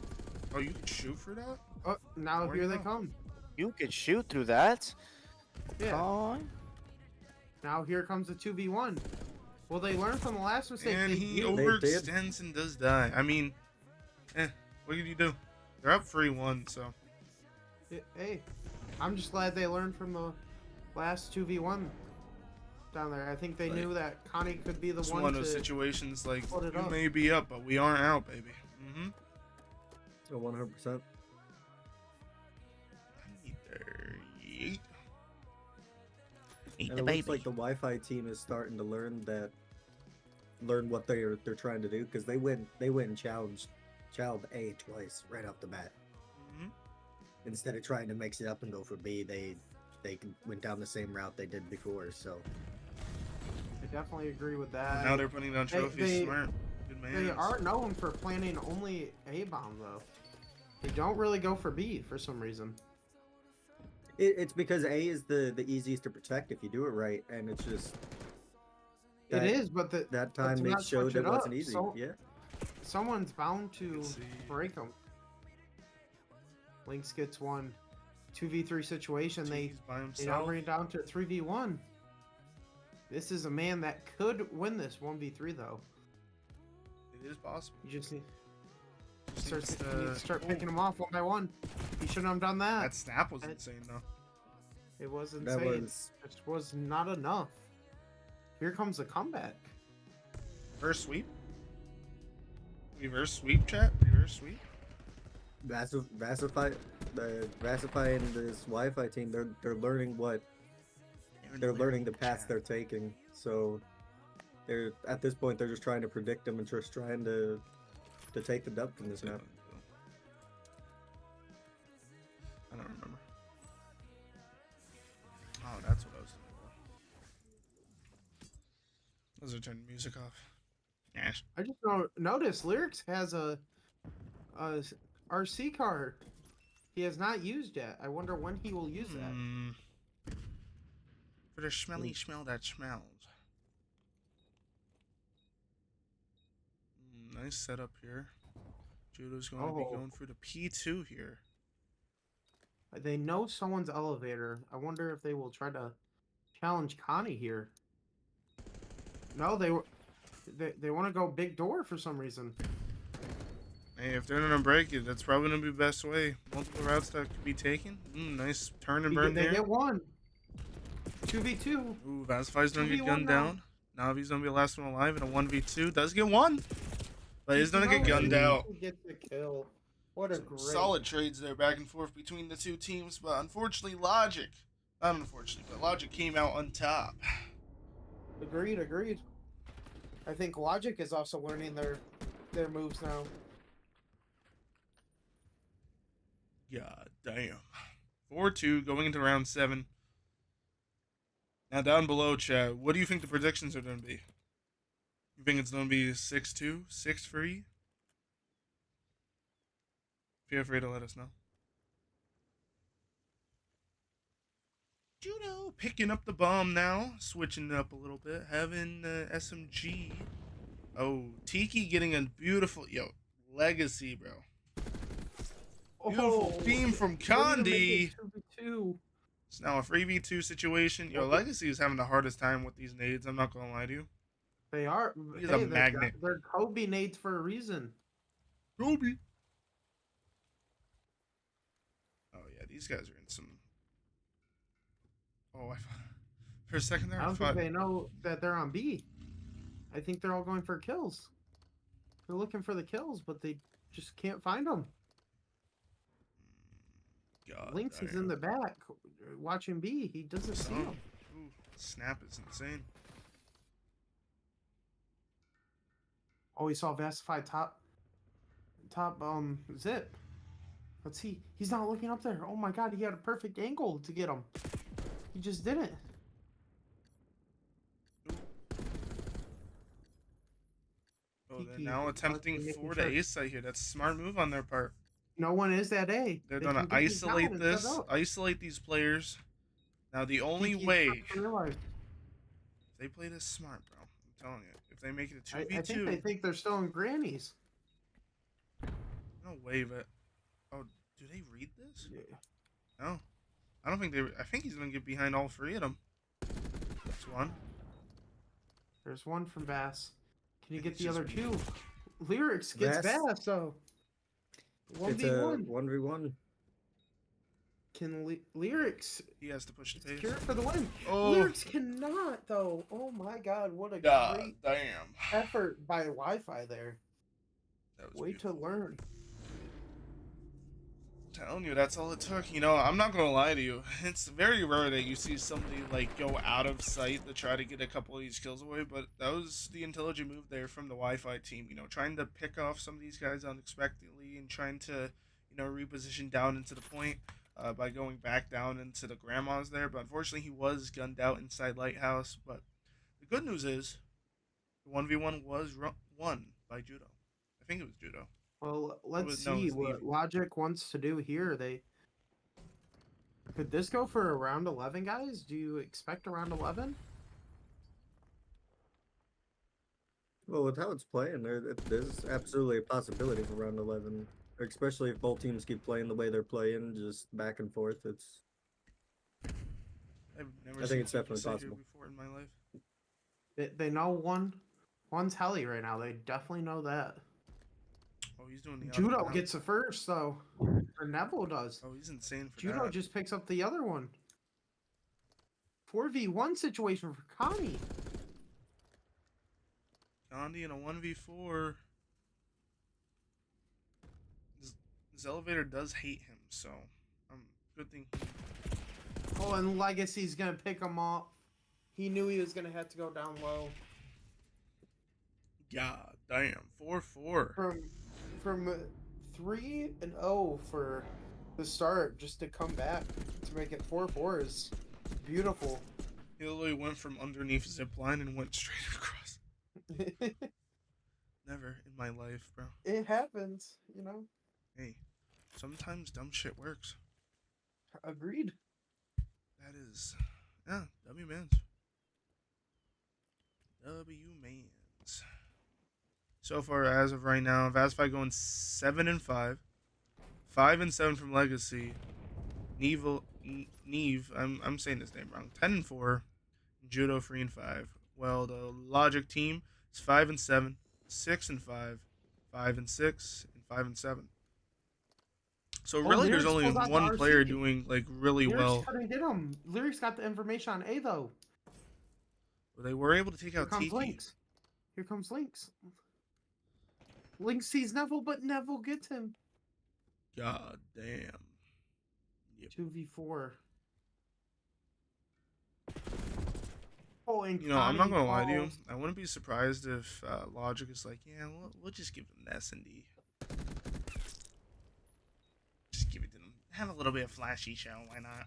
Oh, you can shoot for that? Oh, now Where'd here he they go? come. You could shoot through that. Yeah. Oh, Now here comes the 2v1. Will they learn from the last mistake? And They he did. overextends and does die. I mean, what can you do? They're up 3-1, so. Hey, I'm just glad they learned from the last 2v1 down there. I think they Like, knew that Connie could be the It's one one to... of those situations like, put it you up. may be up, but we aren't out, baby. Mm-hmm. So 100%. Yeet. eat And the it baby. looks like the Wi-Fi team is starting to learn what they're trying to do, because they went and challenged A twice right off the bat. Mhm. Instead of trying to mix it up and go for B, they went down the same route they did before. So I definitely agree with that. Now they're putting down trophies. they- Smart. Good man. They are known for planning only A bomb though. They don't really go for B for some reason. it's because A is the easiest to protect if you do it right, and it's just that, it is, but that time to they not showed switch it it wasn't up, easy. so- Yeah. someone's bound to Let's see. break them. Lynx gets one. 2v3 situation. They He's by now himself. bring it down to 3v1. This is a man that could win this 1v3 though. It is possible. You just need Just needs you need to- to start Ooh, picking them off one by one. He shouldn't have done that. That snap was That- insane though. It was That insane. was It was not enough. Here comes the comeback. Reverse sweep. Reverse sweep, chat. Reverse sweep. Vassify and this Wi-Fi team. They're learning they're learning the paths they're taking. So they're at this point they're just trying to predict them and just trying to take the dub from this map. I don't remember. Oh, that's what I was thinking about. Those are turning music off. Yes. I just noticed Lyrics has a RC card. He has not used yet. I wonder when he will use that. For the smelly smell that smells. Nice setup here. Judo's going to be Oh. going for the P2 here. They know someone's elevator. I wonder if they will try to challenge Connie here. No, they want to go big door for some reason. Hey, if they're gonna break it, that's probably gonna be the best way. Multiple routes that could be taken. Nice turn and burn They there. get one. 2v2. Ooh, Vasify's gonna get 2v1 gunned now. down. Navi's gonna be the last one alive in a 1v2. Does get one, but he's gonna get No, gunned he out. Gets the kill. What a Some great. solid trades there back and forth between the two teams, but unfortunately, Logic, not unfortunately, but Logic came out on top. Agreed, agreed. I think Logic is also learning their moves now. God damn. 4-2 going into round 7. Now down below, chat, what do you think the predictions are going to be? You think it's going to be 6-2, 6-3? Feel free to let us know. Judo picking up the bomb now, switching it up a little bit, having SMG. Oh, Tiki getting a beautiful legacy, bro. Beautiful beam from Condi. It's now a 3v2 situation. Yo, Legacy is having the hardest time with these nades. I'm not gonna lie to you. They are. He's a magnet. They're Kobe nades for a reason. Kobe. Oh yeah, these guys are in some. Oh, for a second there, I don't think they know that they're on B. I think they're all going for kills. They're looking for the kills, but they just can't find them. God, Lynx is in the back watching B. He doesn't see them. Ooh, snap is insane. Oh, he saw Vastify top zip. Let's see. He's not looking up there. Oh my god, he had a perfect angle to get him. He just didn't. Oh, they're now attempting 4 to ace side here. That's a smart move on their part. No one is that A. They're gonna isolate this, isolate these players. Now the only way, if they play this smart, bro, I'm telling you, if they make it a 2v2, I think they think they're still in grannies. No way, but oh, do they read this? Yeah. No, I don't think they. I think he's gonna get behind all 3 of them. That's one. There's one from Bass. Can you get the other 2? Lyrics gets Bass though. 1v1. 1v1. Can Lyrics? He has to push the pace. Secure for the win. Oh. Lyrics cannot though. Oh my god, what a great effort by Wi-Fi there. That was Way beautiful. to learn. Telling you, that's all it took. You know, I'm not gonna lie to you. It's very rare that you see somebody like go out of sight to try to get a couple of these kills away. But that was the intelligent move there from the Wi-Fi team. You know, trying to pick off some of these guys unexpectedly and trying to, reposition down into the point by going back down into the grandmas there. But unfortunately, he was gunned out inside Lighthouse. But the good news is, the 1v1 was won by Judo. I think it was Judo. Well, let's see what Logic wants to do here. Could this go for a round 11, guys? Do you expect a round 11? Well, with how it's playing, there's absolutely a possibility for round 11, especially if both teams keep playing the way they're playing, just back and forth. I think it's definitely possible. Before in my life. They know one's heli right now. They definitely know that. Oh, he's doing the Judo gets the first though, or Neville does. Oh, he's insane for Judo that. just picks up the other one. 4v1 situation for Connie. Gandhi in a 1v4. This elevator does hate him, so good thing. Oh, and Legacy's gonna pick him up. He knew he was gonna have to go down low. God damn, 4-4. From 3-0 for the start, just to come back to make it 4-4 is beautiful. He literally went from underneath zipline and went straight across. Never in my life, bro. It happens, Hey, sometimes dumb shit works. Agreed. That is, W mans. W mans. So far, as of right now, Vasify going 7-5, 5-7 from Legacy. Neve, I'm saying this name wrong. 10-4, Judo 3-5. Well, the Logic team is 5-7, 6-5, 5-6, and 5-7. So really, there's only one player doing like really well. Lyrics get him. Lyrics got the information on A though. Well, they were able to take out Tiki. Lynx. Here comes Lynx. Lynx sees Neville, but Neville gets him. God damn. Yep. 2v4. Oh, and You know, I'm not Connie gonna lie to you. falls. I wouldn't be surprised if Logic is like, yeah, we'll just give them the S&D. Just give it to them. Have a little bit of flashy show. Why not?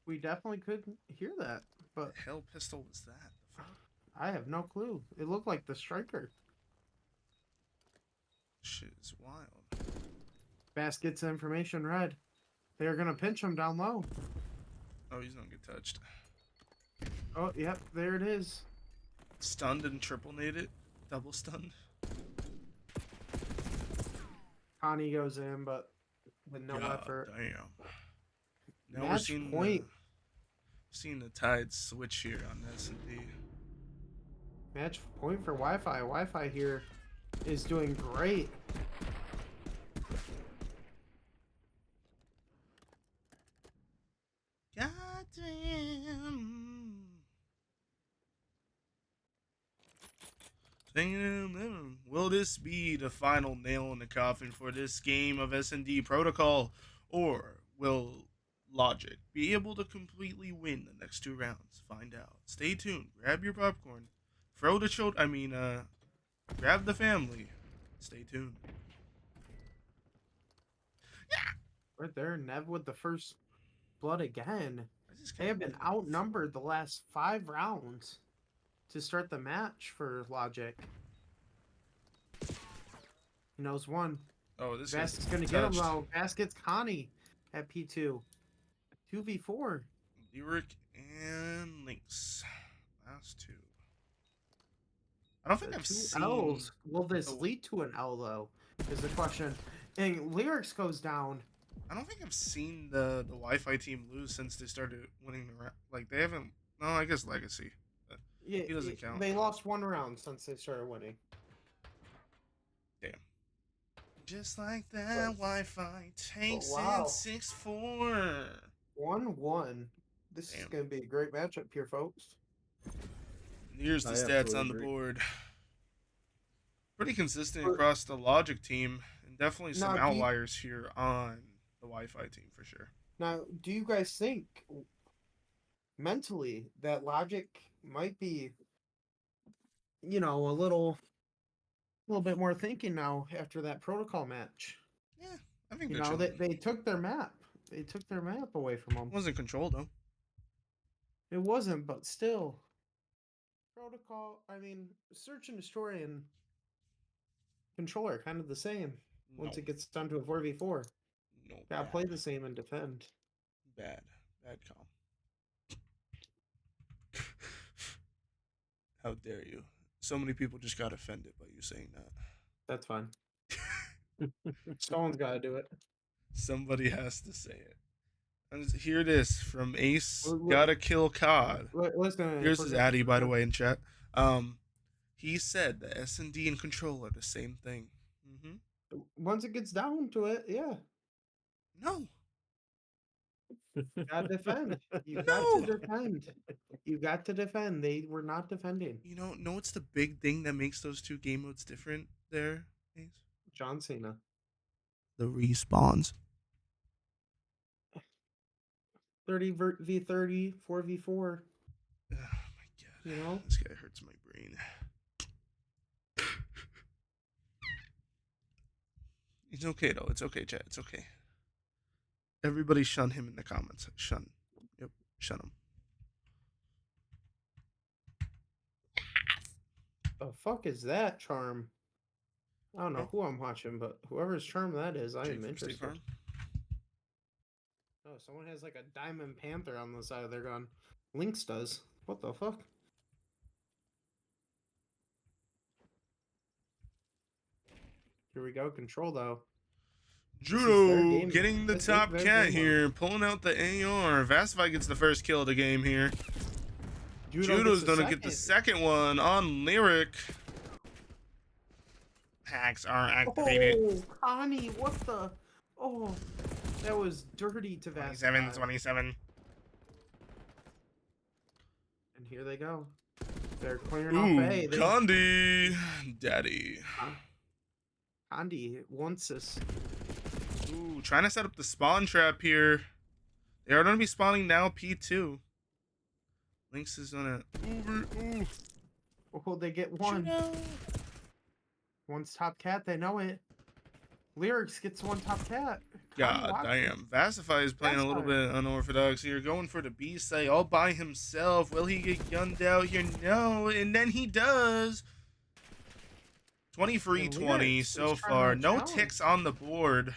We definitely could hear that, but The hell pistol was that? The fuck? I have no clue. It looked like the striker. Shit is wild. Basket's information red. They're gonna pinch him down low. Oh, he's not get touched. Oh, yep, there it is. Stunned and triple naded. Double stunned. Connie goes in, but with no God effort. damn. Now we're Match seeing point. seeing the tide switch here on S&D. Match point for Wi-Fi. Wi-Fi here is doing great. God damn. Damn. Will this be the final nail in the coffin for this game of S&D Protocol, or will Logic be able to completely win the next 2 rounds? Find out. Stay tuned. Grab your popcorn. Throw the children. Grab the family. Stay tuned. Right there, Nev with the first blood again. I just They can't have been believe- outnumbered the last 5 rounds to start the match for Logic. He knows one. Oh, this Basket's guy's gonna get him touched. though. Basket's Connie at P2. 2v4. Lyric and Lynx. Last 2. I don't think The I've 2 seen. L's. Will this the- lead to an L though? Is the question. And Lyrics goes down. I don't think I've seen the Wi-Fi team lose since they started winning the round. Like they haven't. No, I guess Legacy. Yeah, He doesn't count. They lost 1 round since they started winning. Damn. Just like that, Wi-Fi takes wow. it 6-4. 1-1. This is Damn. gonna be a great matchup here, folks. Here's the I stats absolutely on the agree. board. Pretty consistent For- across the Logic team, and definitely some Now, do you- outliers here on the Wi-Fi team for sure. Now, do you guys think mentally that Logic might be, a little bit more thinking now after that protocol match? Yeah, I think You they're know, chilling. they took their map. They took their map away from them. Wasn't controlled though. It wasn't, but still. Protocol, I mean, search and destroy and control are kind of the same once No. it gets down to a 4v4. No. Gotta bad. play the same and defend. Bad call. How dare you? So many people just got offended by you saying that. That's fine. Someone's gotta do it. Somebody has to say it. And here it is from Ace. Look- Gotta kill COD. Listen, Here's if his we're- Addy, by the way, in chat. He said that S&D and Control are the same thing. Once it gets down to it, yeah. No. Gotta defend. You got No. to defend. You got to defend. They were not defending. You know what's the big thing that makes those 2 game modes different there, Ace? John Cena. The respawns. 30v30, 4v4. Oh my god. You know? This guy hurts my brain. It's okay though. It's okay, chat. It's okay. Everybody shun him in the comments. Shun. Yep. Shun him. The fuck is that charm? I don't know who I'm watching, but whoever's charm that is, I Jake am from State interested. Farm. Oh, someone has like a diamond panther on the side of their gun. Lynx does. What the fuck? Here we go. Control though. is their Judo game. getting the This is top their cat game here, pulling out the AR. Vastify gets the first kill of the game here. Judo's gets the gonna get the second one on Lyric. Hacks are activated. Oh, Connie, what the? Oh, that was dirty to Vastify. 27. And here they go. They're clearing Ooh, off A. Condi. Daddy. Condi wants this. Ooh, trying to set up the spawn trap here. They are going to be spawning now P2. Lynx is going to over. Oh, they get Shoot one. out. One's top cat. They know it. Lyrics gets one top cat. God damn. Vasify is playing a little bit unorthodox here. Going for the B site all by himself. Will he get gunned out here? No. And then he does. 23-20 so far. No ticks on the board.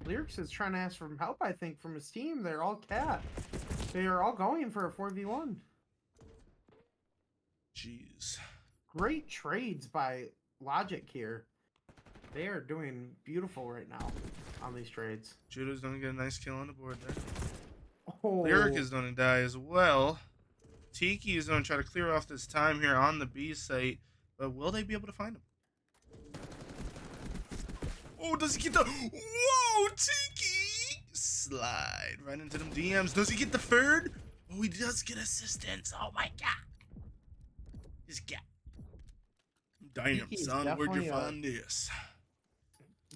Lyrics is trying to ask for help, I think, from his team. They're all cat. They are all going for a 4v1. Jeez. Great trades by Logic here. They are doing beautiful right now on these trades. Judo's gonna get a nice kill on the board there. Oh, Lyric is gonna die as well. Tiki is gonna try to clear off this time here on the B site, but will they be able to find him? Oh, does he get the... Whoa, Tiki! Slide right into them DMs. Does he get the third? Oh, he does get assistance. Oh my god. He's got... Damn, Tiki's son, where'd you definitely, find this?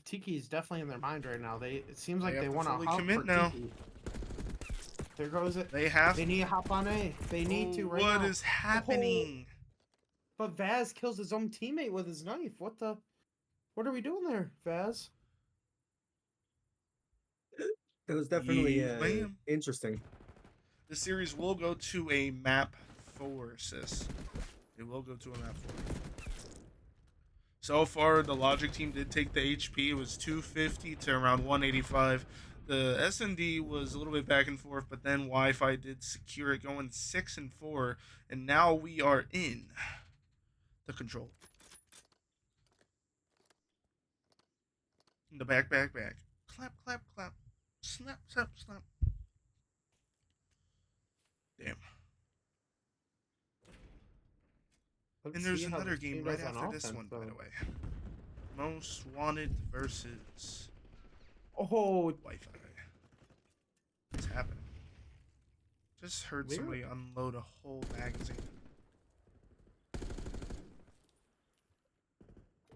Tiki is definitely in their mind right now. It seems like They they have to want to fully hop commit for now. Tiki. There goes it. They have... They need to hop on A. They need to right now. What is happening? But Vaz kills his own teammate with his knife. What the? What are we doing there, Vaz? It was definitely Yeah, bam. interesting. The series will go to a map 4, sis. It will go to a map 4. So far, the Logic team did take the HP. It was 250 to around 185. The S&D was a little bit back and forth, but then Wi-Fi did secure it, going 6-4, and now we are in the control. In the back. Clap, clap, clap. Snap, snap, snap. Damn. Let's And there's see how another this game team right does on after this offense, one, by though. the way. Most Wanted versus Oh, Wi-Fi. What's happening? Just heard Weird. somebody unload a whole magazine.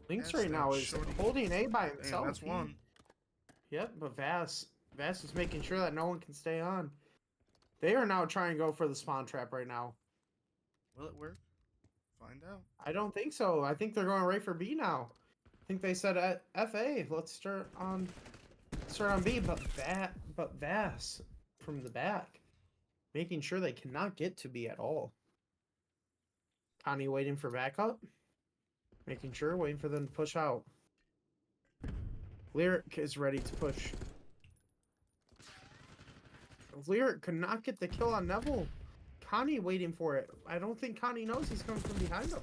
Lynx Yes, right that now is shorty. holding A by Damn, himself. that's one. Yep, but Vass is making sure that no one can stay on. They are now trying to go for the spawn trap right now. Will it work? Find out. I don't think so. I think they're going right for B now. I think they said at FA, let's start on B, but Vass from the back, making sure they cannot get to B at all. Connie waiting for backup, making sure, waiting for them to push out. Lyric is ready to push. Lyric could not get the kill on Neville. Connie waiting for it. I don't think Connie knows he's coming from behind him.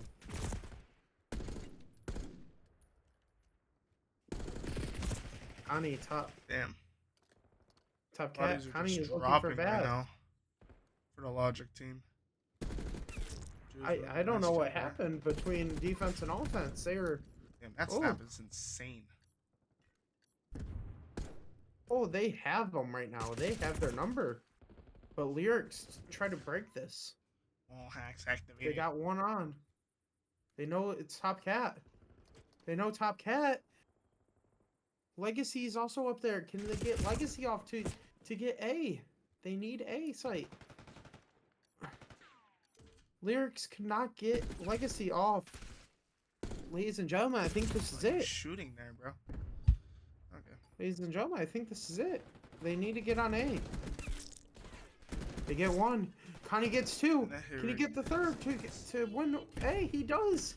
Connie top Damn. cat. Bodies are Connie just is looking for dropping right Vaz. now for the Logic team. I don't know what happened between defense and offense. They were Damn, that Oh. snap is insane. they have them right now. They have their number. But Lyrics try to break this. All hacks They activated. got one on. They know it's top cat. They know top cat. Legacy is also up there. Can they get Legacy off to get A? They need A site. Lyrics cannot get Legacy off. Ladies and gentlemen, I think this is it. Shooting there, bro. Okay. Ladies and gentlemen, I think this is it. They need to get on A. They get one. Connie gets two. And that hit Can he right- get the third to win A? He does.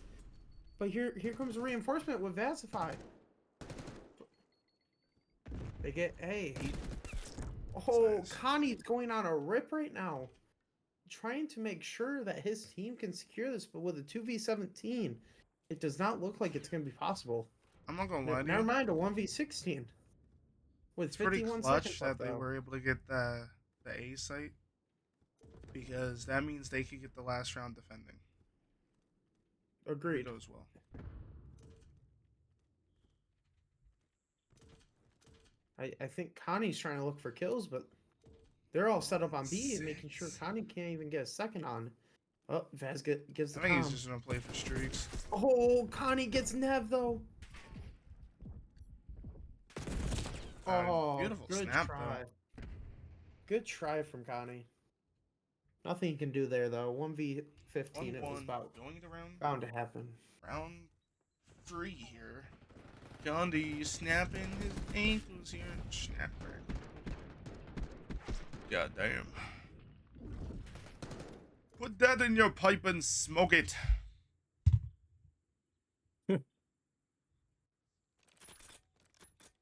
But here comes a reinforcement with Vasify. They get A. Oh, Nice. Connie's going on a rip right now. Trying to make sure that his team can secure this, but with a 2v17, it does not look like it's going to be possible. I'm not gonna lie to Never you. mind, a 1v16. With It's pretty 51 clutch seconds that left, they though. were able to get the A site, because that means they could get the last round defending. It Agreed. goes well. I think Connie's trying to look for kills, but they're all set up on B and making sure Six. Connie can't even get a second on. Oh, Vaz gives I the think he's com. just gonna play for streaks. Oh, Connie gets Nev though. Oh, Beautiful good snap, try. Good try from Connie. Nothing you can do there though. 1v15, though. it was 1-1. about Going into bound to happen. round 3 here. Gandhi snapping his ankles here. Snapper. God damn. Put that in your pipe and smoke it.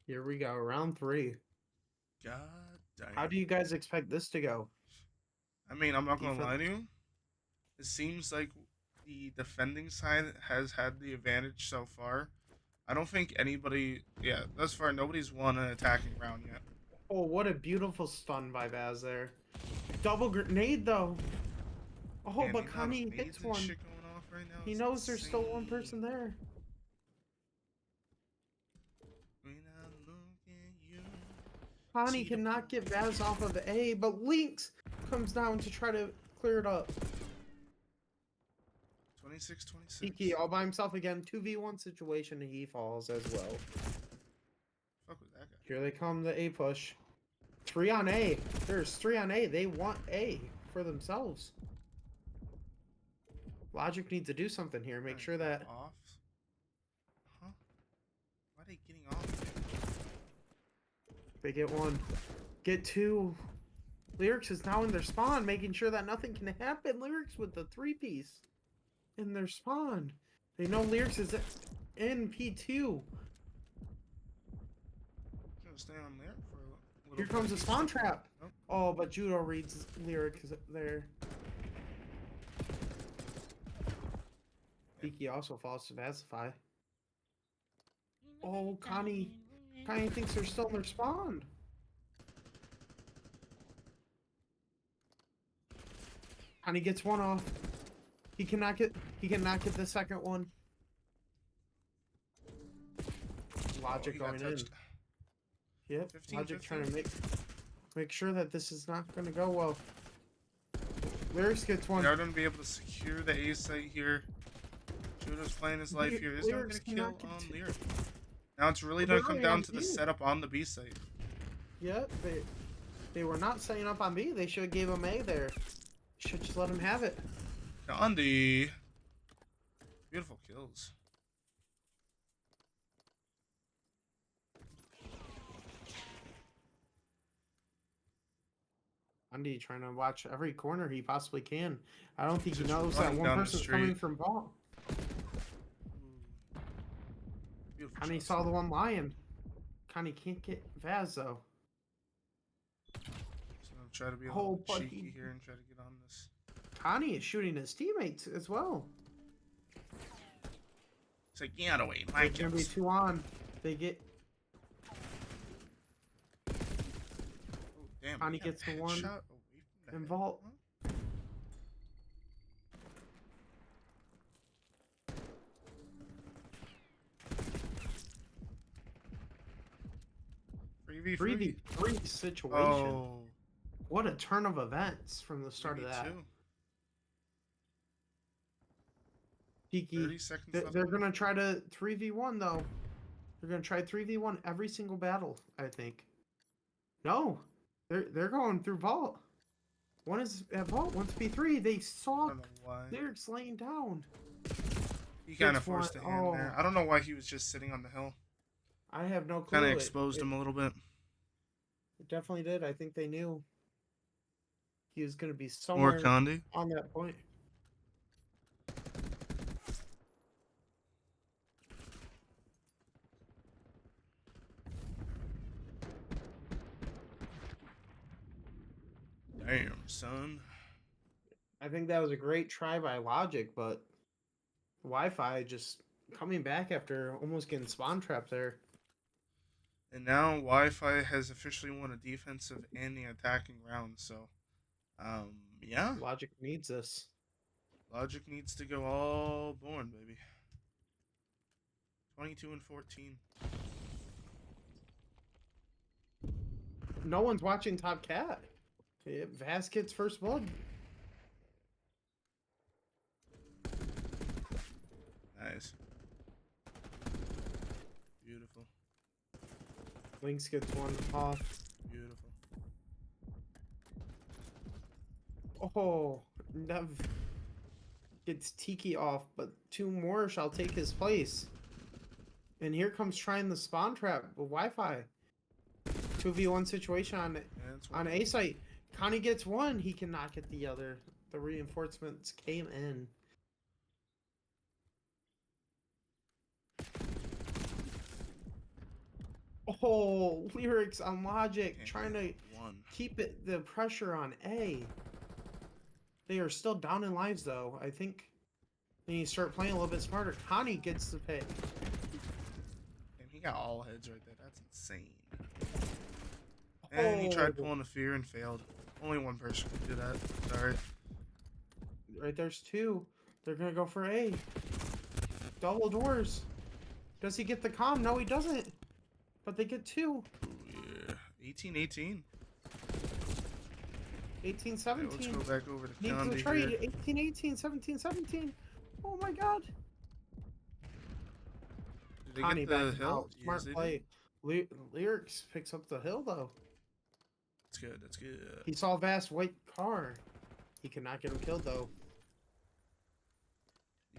Here we go, round 3. God damn. How do you guys expect this to go? I mean, I'm not gonna Defense? lie to you. It seems like the defending side has had the advantage so far. I don't think anybody, yeah, thus far nobody's won an attacking round yet. Oh, what a beautiful stun by Baz there. Double grenade though. Oh, Man, but the amount of Connie nades hits and one. shit going off right now He is knows there's still one insane. person there. When I look at you, Connie see the cannot get Baz off of A, but Lynx comes down to try to clear it up. 26-26. Tiki all by himself again. 2v1 situation, and he falls as well. Fuck with that guy. Here they come, the A push. 3 on A. There's 3 on A. They want A for themselves. Logic needs to do something here. Make sure that Off. Huh? Why are they getting off? they get 1. Get 2. Lyrics is now in their spawn, making sure that nothing can happen. Lyrics with the 3-piece in their spawn. They know Lyrics is in P2. Gonna stay on there for a little Here bit. comes a spawn trap. Nope. Oh, but Judo reads Lyrics there. Tiki also falls to Pacify. Oh, Connie thinks they're still in their spawn. Connie gets 1 off. He cannot get the second one. Logic he got going in. touched. Yep. 15, Logic 15. trying to make sure that this is not gonna go well. Lyrics gets 1. They're gonna be able to secure the A site here. Judo's playing his life here. Is not gonna Lyrics kill cannot get on to- Lyric. Now it's really Well, gonna come they're down on to the B. setup on the B site. Yep. They were not setting up on B. They should have gave him A there. Should just let him have it. Gandhi. Beautiful kills. Andy trying to watch every corner he possibly can. I don't think he Just knows that running one down the person's coming street. from ball. Beautiful Connie shots. saw the one lion. Connie can't get Vaz though. So I'm try to be a Oh, little but cheeky he- here and try to get on this. Connie is shooting his teammates as well. It's like, get away, my It's gonna be kills. 2 on. They get Oh, damn, Connie he got a gets the one headshot away from the and head, Vault. huh? 3v3 situation. Oh, What a turn of events from the start of that. 3v2. Tiki, 30 seconds left. they're on the gonna clock. try to 3v1 though. They're gonna try 3v1 every single battle, I think. No, they're going through vault. One is at vault, one's P3. They I saw don't know why. Lyrics laying down. He kind of Gets one. forced a hand there. I don't know why he was just sitting on the hill. I have no clue. Kind of exposed him a little bit. It definitely did. I think they knew he was gonna be More somewhere Condi. on that point. Damn, son. I think that was a great try by Logic, but Wi-Fi just coming back after almost getting spawn trapped there. And now Wi-Fi has officially won a defensive and the attacking round. So, yeah, Logic needs this. Logic needs to go all born, baby. 22-14. No one's watching Top Cat. Vaz gets first blood. Nice. Beautiful. Lynx gets one off. Beautiful. Oh, Nev gets Tiki off, but two more shall take his place. And here comes trying the spawn trap with Wi-Fi. 2v1 situation And it's on one. A site. Connie gets one. He cannot get the other. The reinforcements came in. Oh, lyrics on logic, Can't trying get to one. keep the pressure on A. They are still down in lives though. I think they need to start playing a little bit smarter. Connie gets the pick. Damn, he got all heads right there. That's insane. Oh, And he tried pulling a fear and failed. Only one person could do that. Sorry. right there's two. They're gonna go for A. Double doors. Does he get the comm? No, he doesn't. But they get two. Ooh, yeah. 18-18. 18, Let's 17. go back over to Needs Condi to trade. here. 18, 18, 17, 17. Oh my god. Did they Connie get the backing hill? out. Smart Yes, they play. did. Lyrics picks up the hill though. That's good. That's good. He saw a vast white car. He could not get him killed though.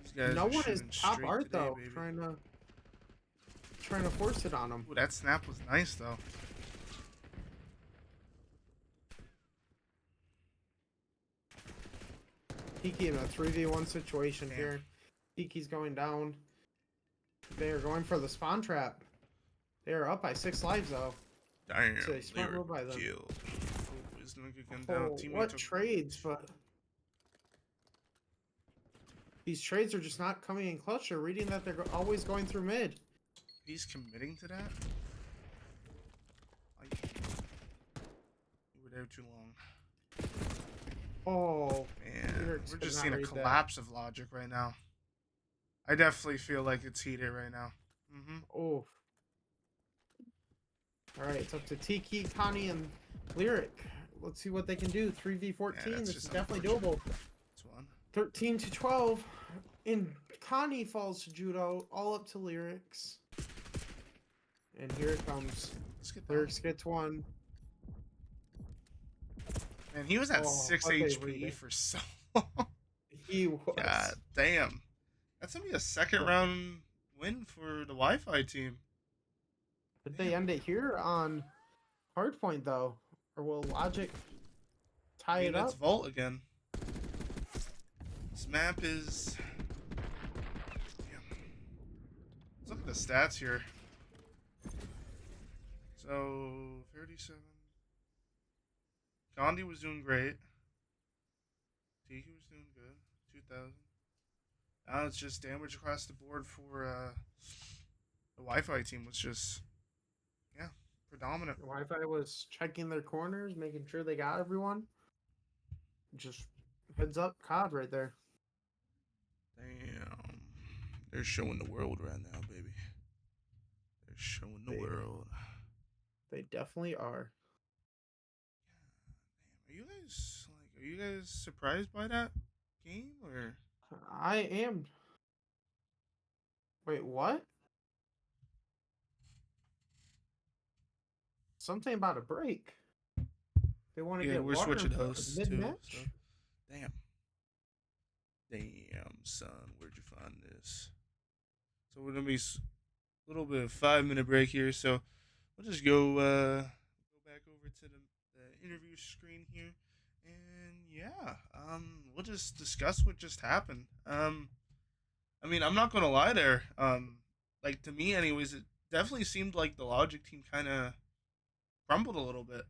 These guys No are one is shooting top straight art today, though. baby. Trying to force it on him. Ooh, that snap was nice though. Tiki in a 3v1 situation Damn. here. Tiki's going down. They are going for the spawn trap. They are up by 6 lives though. Damn. It's a smart move by them. Killed. Oh, his nigga came down. Oh, Teammate what took trades, but these trades are just not coming in clutch. They're reading that they're always going through mid. He's committing to that? You were there too long. Oh, Man, Lyrics we're could just not seeing a read that. collapse of logic right now. I definitely feel like it's heated right now. Mm-hmm. oh. All right, it's up to Tiki, Connie, and Lyric. Let's see what they can do. 3v14. Yeah, that's This is just definitely unfortunate. doable. That's one. 13 to 12. And Connie falls to Judo, all up to Lyrics. And here it comes. Let's get down. Lyrics gets one. Man, he was at Oh, 6 what they HP reading. for so long. He was. God damn. That's gonna be a second round win for the Wi-Fi team. Did they end it here on hardpoint though? Or will Logic tie it It's up? Volt again. This map is. Damn. Let's look at the stats here. So 37. Gandhi was doing great. Tiki was doing good. 2,000. Now it's just damage across the board for the Wi-Fi team was just predominant. Wi-Fi was checking their corners, making sure they got everyone. Just heads up, COD right there. Damn. They're showing the world right now, baby. They're showing the world. They definitely are. Are you guys surprised by that game or I am. Wait, what? Something about a break. They want to yeah, get we're water switching hosts too. mid-match? So. Damn. Damn, son, where'd you find this? So we're gonna be a little bit of 5-minute break here. So we'll just go back over to the interview screen here, and yeah, we'll just discuss what just happened. I mean, I'm not gonna lie there. Like to me, anyways, it definitely seemed like the Logic team kind of crumbled a little bit.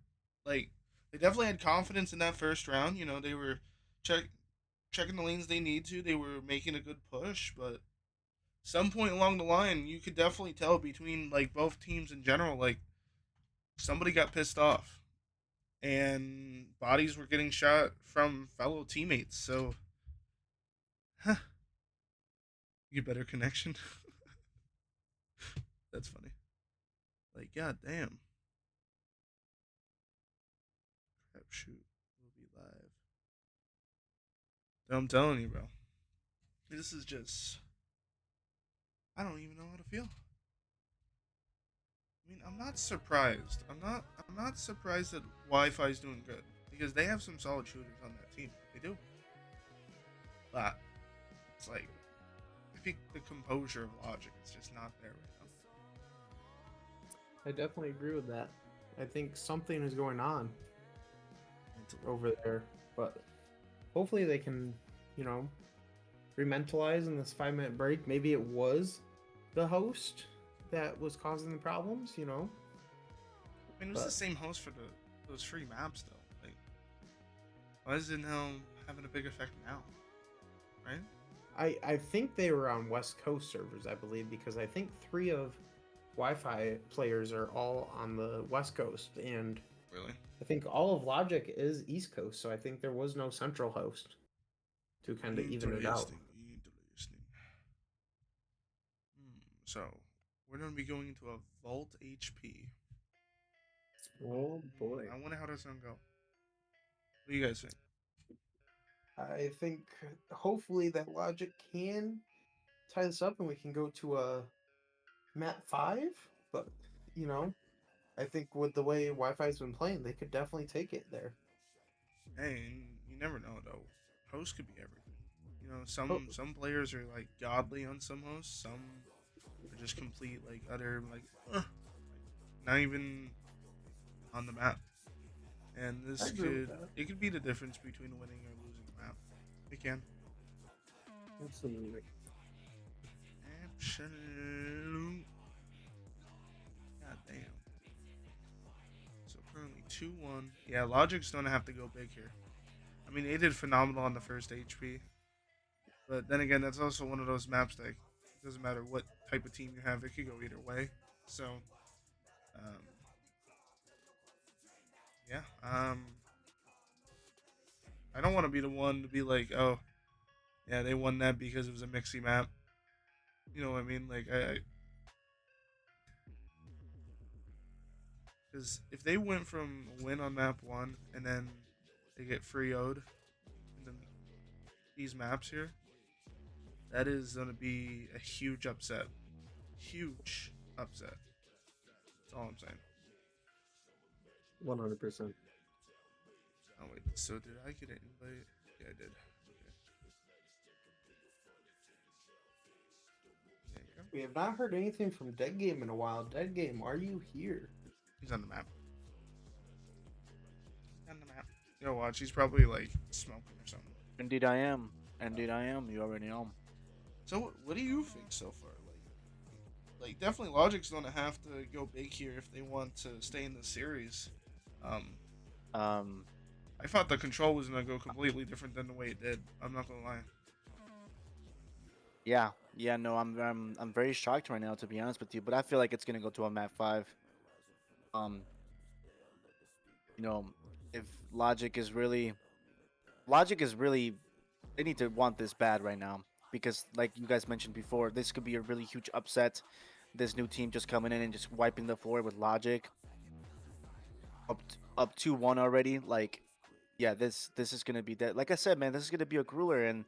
Like they definitely had confidence in that first round. You know, they were checking the lanes they need to. They were making a good push, but some point along the line, you could definitely tell between like both teams in general, like somebody got pissed off, and bodies were getting shot from fellow teammates. So, huh, you get better connection. That's funny. Like, god damn. Crap shoot. We'll be live. I'm telling you, bro. This is just. I don't even know how to feel. I mean, I'm not surprised. I'm not surprised that Wi-Fi is doing good because they have some solid shooters on that team. They do. But it's like I think the composure of Logic is just not there right I definitely agree with that. I think something is going on now. over there, but hopefully they can, you know, rementalize in this 5 minute break. Maybe it was the host that was causing the problems, you know. I mean, it was the But same host for those free maps though. Like, why is it now having a big effect now? Right? I think they were on West Coast servers, I believe, because I think 3 of Wi-Fi players are all on the West Coast, and Really? I think all of Logic is East Coast, so I think there was no central host to kind of even it out. Interesting. Interesting. So we're gonna be going into a Vault HP. Oh boy. I wonder how that's gonna go. What do you guys think? I think hopefully that Logic can tie this up and we can go to a map 5, but you know, I think with the way Wi-Fi's been playing, they could definitely take it there. Hey, you never know though. Hosts could be everything. You know, Oh, some players are like godly on some hosts. Some are just complete like utter like not even on the map. And I this agree with could that. it could be the difference between winning or losing a map. It can. Absolutely. Absolute. God damn. So currently 2-1. Yeah, Logic's gonna have to go big here. I mean, they did phenomenal on the first HP, but then again, that's also one of those maps that it doesn't matter what type of team you have; it could go either way. So, um, yeah, I don't want to be the one to be like, oh, yeah, they won that because it was a mixy map. You know what I mean? Like, because if they went from a win on map one and then they get free owed, and then these maps here, that is gonna be a huge upset. Huge upset. That's all I'm saying. 100%. Oh wait, so did I get an invite? Yeah, I did. Okay. There you go. we have not heard anything from Dead Game in a while. Dead Game, are you here? He's on the map. On the map. Yo, watch. He's probably like smoking or something. Indeed, I am. Indeed, I am. You already know. So, what do you think so far? Like definitely Logic's gonna have to go big here if they want to stay in the series. Um, Um, I thought the control was gonna go completely different than the way it did. I'm not gonna lie. yeah, yeah. No, I'm very shocked right now, to be honest with you. But I feel like it's gonna go to a map 5. Um, you know, if Logic is really, they need to want this bad right now because, like you guys mentioned before, this could be a really huge upset. This new team just coming in and just wiping the floor with Logic, up 2-1 already. Like, yeah, this is gonna be that. Like I said, man, this is gonna be a grueler. And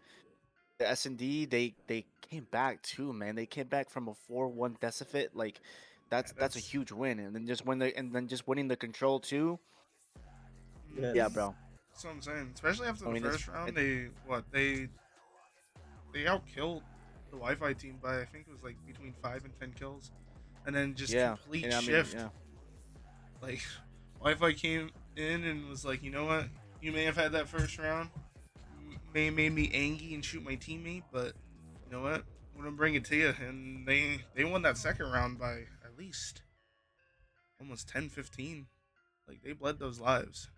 the S&D, they came back too, man. They came back from a 4-1 deficit. Like, Yeah, that's a huge win. And then just winning the control too. Yeah, Yes. bro. that's what I'm saying. Especially after I the mean, first round, they outkilled the Wi-Fi team by I think it was like between 5 and 10 kills, and then just yeah, complete and I mean, shift. yeah, Like Wi-Fi came in and was like, you know what? You may have had that first round, may made me angry and shoot my teammate, but you know what? I'm gonna bring it to you, and they won that second round by at least almost 10-15. Like they bled those lives.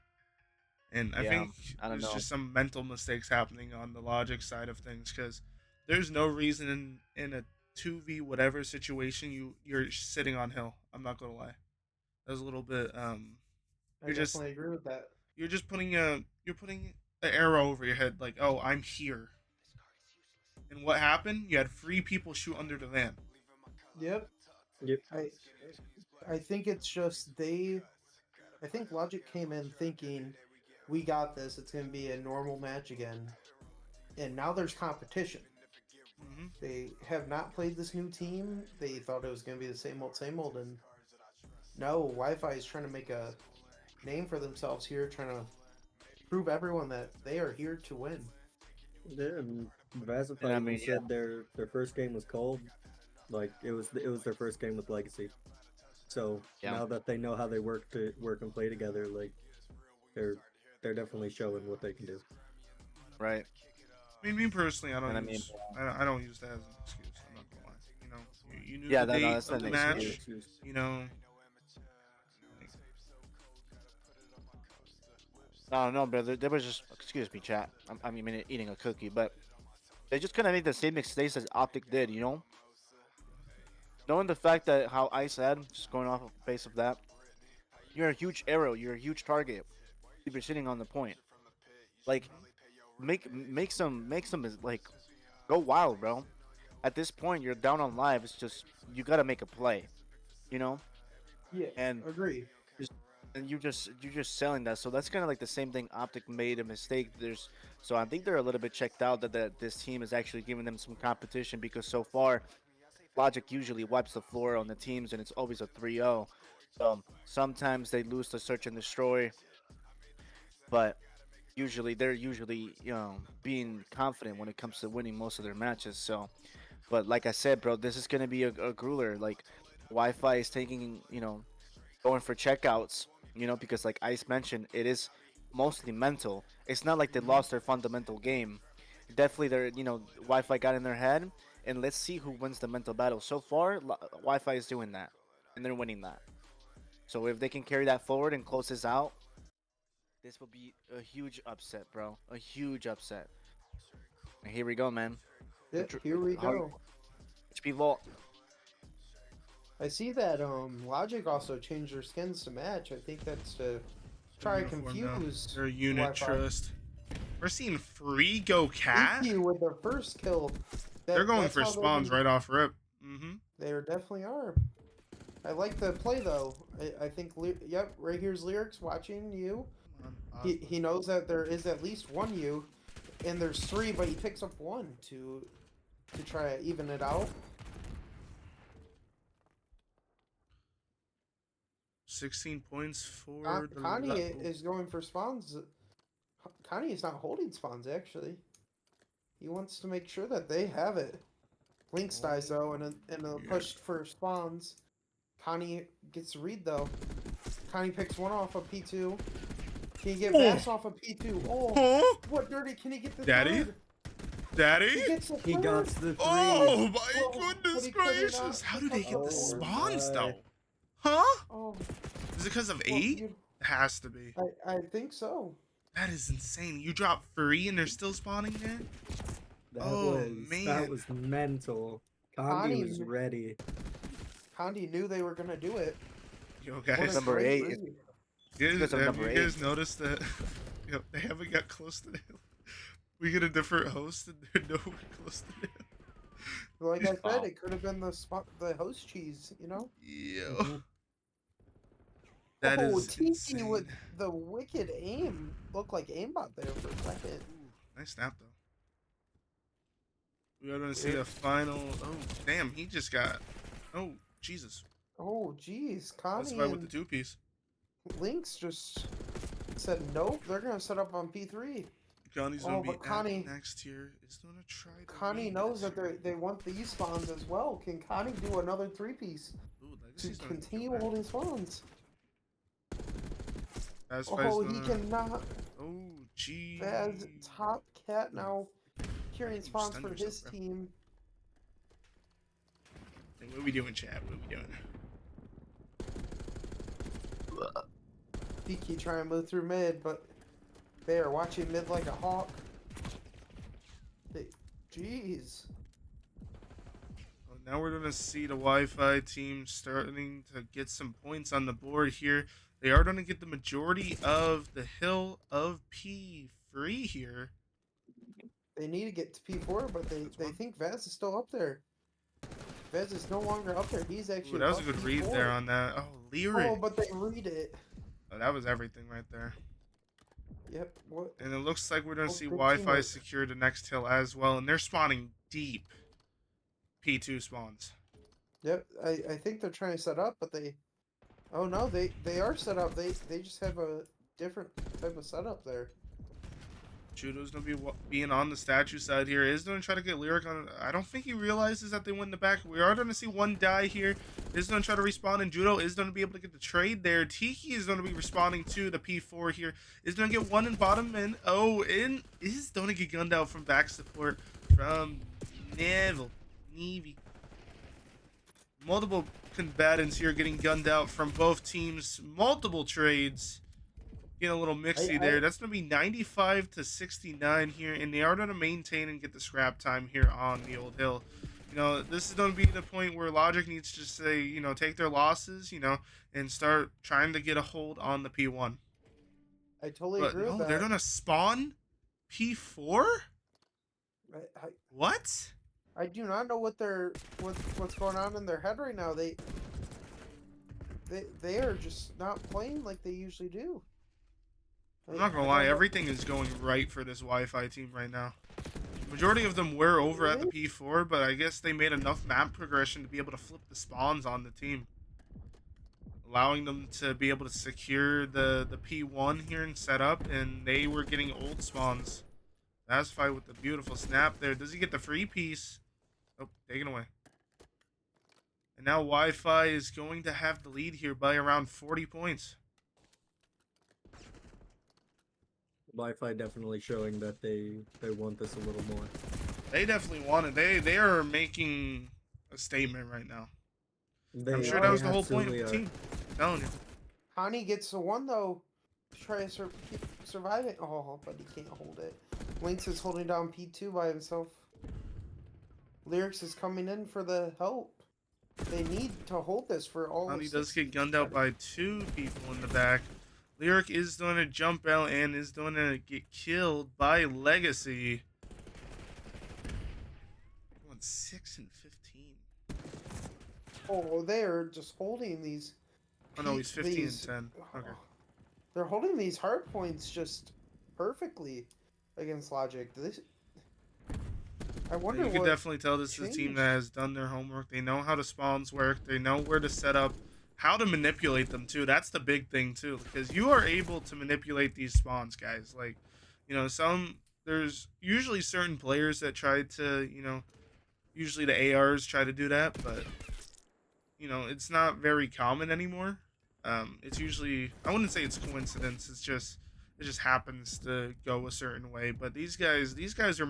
And I yeah. think I don't there's know. just some mental mistakes happening on the logic side of things because there's no reason in a 2v whatever situation you're sitting on hill. I'm not gonna lie. That was a little bit I you're just definitely agree with that. you're putting the arrow over your head like, oh, I'm here. And what happened? You had 3 people shoot under the van. Yep. Yep. I think it's just I think Logic came in thinking we got this. It's going to be a normal match again. And now there's competition. Hmm. They have not played this new team. They thought it was going to be the same old, and No, Wi-Fi is trying to make a name for themselves here, trying to prove everyone that they are here to win. Yeah, and And Vazify I even mean, yeah, said their first game was cold. Like it was their first game with Legacy. So yeah, now that they know how they work and play together, like they're they're definitely showing what they can do. right. I mean, me personally, And I mean, I don't use that as an excuse. I'm not gonna lie. You know, you knew yeah, the no, date that's of not an the It's not an excuse. match. excuse. You know, like, No, no, brother. There was just, excuse me, chat. I mean, eating a cookie, but they just kind of made the same mistakes as Optic did. You know, knowing the fact that how I said, just going off of the base of that, you're a huge arrow, you're a huge target. If you're sitting on the point, like make some like go wild, bro. At this point, you're down on live. It's just you gotta make a play, you know, Yeah, and agree. just and you're just selling that. So that's kind of like the same thing. Optic made a mistake. So I think they're a little bit checked out that this team is actually giving them some competition because so far Logic usually wipes the floor on the teams and it's always a 3-0. Sometimes they lose to search and destroy, but usually they're usually being confident when it comes to winning most of their matches. So, but like I said, bro, this is gonna be a grueler. Like Wi-Fi is taking going for checkouts, because like Ice mentioned, it is mostly mental. It's not like they lost their fundamental game. Definitely, Wi-Fi got in their head, and let's see who wins the mental battle. So far, Wi-Fi is doing that, and they're winning that. So if they can carry that forward and close this out, this will be a huge upset, bro. A huge upset. And here we go, man. Yeah, here we How go. HP Vault. I see that Logic also changed their skins to match. I think that's to their try to uniform now. confuse Their unit Wi-Fi. trust. We're seeing free go cat. EQ with their first kill. They're going That's for how they've spawns been. right off rip. Mm-hmm. They definitely are. I like the play though. I think. Yep, right here's Lyrics watching you. Come on, He knows that there is at least one you, and there's three, but he picks up one to try to even it out. 16 points for the Connie le- is going for spawns. Connie is not holding spawns actually. He wants to make sure that they have it. Lynx dies though, and a Yeah. push for spawns. Connie gets the read though. Connie picks one off of P2. Can he get Bass off of P2? Oh, Huh? what dirty? Can he get the Daddy? third? Daddy? He gets the He third. got the three. Oh my Oh, but goodness he couldn't, gracious! How do they get the Oh spawns my. though? Huh? Oh, Is it because of well, 8? It has to be. I think so. That is insane. You drop 3 and they're still spawning there? Oh, That man. was mental. Connie Condi was ready. Condi knew they were gonna do it. Yo, What guys, a Number great 8 read. because of have number you 8. guys noticed that they haven't got close to the hill? We get a different host and they're nowhere close to the hill. Like I said, Wow. it could have been the host cheese, you know? Yo. Mhm. That oh, is Tiki insane. with the wicked aim. Looked like aimbot there for a second. Nice snap, though. We are going to see a final... Oh, damn, he just got... Oh, Jesus. Oh, geez. That's Connie why with the and 2-piece. Lynx just said nope. They're gonna set up on P3. Connie's Oh, going to be but Connie- at next tier. Is going to try to Connie win knows this that here. they want these spawns as well. Can Connie do another 3-piece Ooh, to Legacy's gonna continue kill that. holding spawns? That's Oh, he cannot. Oh, gee. As top cat now carrying You spawns stunned for yourself, his bro. team. Hey, what are we doing, chat? What are we doing? Tiki trying to move through mid, but they are watching mid like a hawk. Jeez. Well, now we're going to see the Wi-Fi team starting to get some points on the board here. They are going to get the majority of the hill of P free here. They need to get to P4, but they one. think Vaz is still up there. Vaz is no longer up there. He's actually Ooh, that was a above good read P4. there on that. Oh, Lyric. Oh, but they read it. Oh, that was everything right there. Yep. What? And it looks like we're going to Oh, see good Wi-Fi teamwork. secure the next hill as well. And they're spawning deep P2 spawns. Yep. I think they're trying to set up, but they Oh no, they are set up. They just have a different type of setup there. Judo's gonna be being on the statue side here. Is gonna try to get Lyric on. I don't think he realizes that they win the back. We are gonna see one die here. Is gonna try to respawn, and Judo is gonna be able to get the trade there. Tiki is gonna be responding to the P4 here. Is gonna get one in bottom, and oh, in is gonna get gunned out from back support from Navy. Multiple combatants here getting gunned out from both teams. Multiple trades. Getting a little mixy there. That's going to be 95 to 69 here, and they are going to maintain and get the scrap time here on the old hill. You know, this is going to be the point where Logic needs to say, you know, take their losses, you know, and start trying to get a hold on the P1. I totally agree with that. They're going to spawn P4? What? I do not know what's going on in their head right now. They are just not playing like they usually do. I'm not gonna lie, everything is going right for this Wi-Fi team right now. Majority of them were over at the P4, but I guess they made enough map progression to be able to flip the spawns on the team, allowing them to be able to secure the P1 here and set up, and they were getting old spawns. That's fight with the beautiful snap there. Does he get the free piece? Oh, taken away. And now Wi-Fi is going to have the lead here by around 40 points. Wi-Fi definitely showing that they want this a little more. They definitely want it. They are making a statement right now. I'm sure that was the whole point of the team. I'm telling you. Connie gets the one though. Try to keep surviving. Oh, but he can't hold it. Lynx is holding down P2 by himself. Lyrics is coming in for the help. They need to hold this for all. Connie does get gunned out by two people in the back. Lyric is going to jump out and is going to get killed by Legacy. Going 6 and 15. Oh, they're just holding these. Oh no, he's 15 and 10. Okay. They're holding these hard points just perfectly against Logic. I wonder. You can definitely tell this is a team that has done their homework. They know how the spawns work. They know where to set up. How to manipulate them too. That's the big thing too, because you are able to manipulate these spawns, guys. Like, you know, there's usually certain players that try to, you know, usually the ARs try to do that, but you know, it's not very common anymore. It's usually, I wouldn't say it's coincidence. It just happens to go a certain way. But these guys are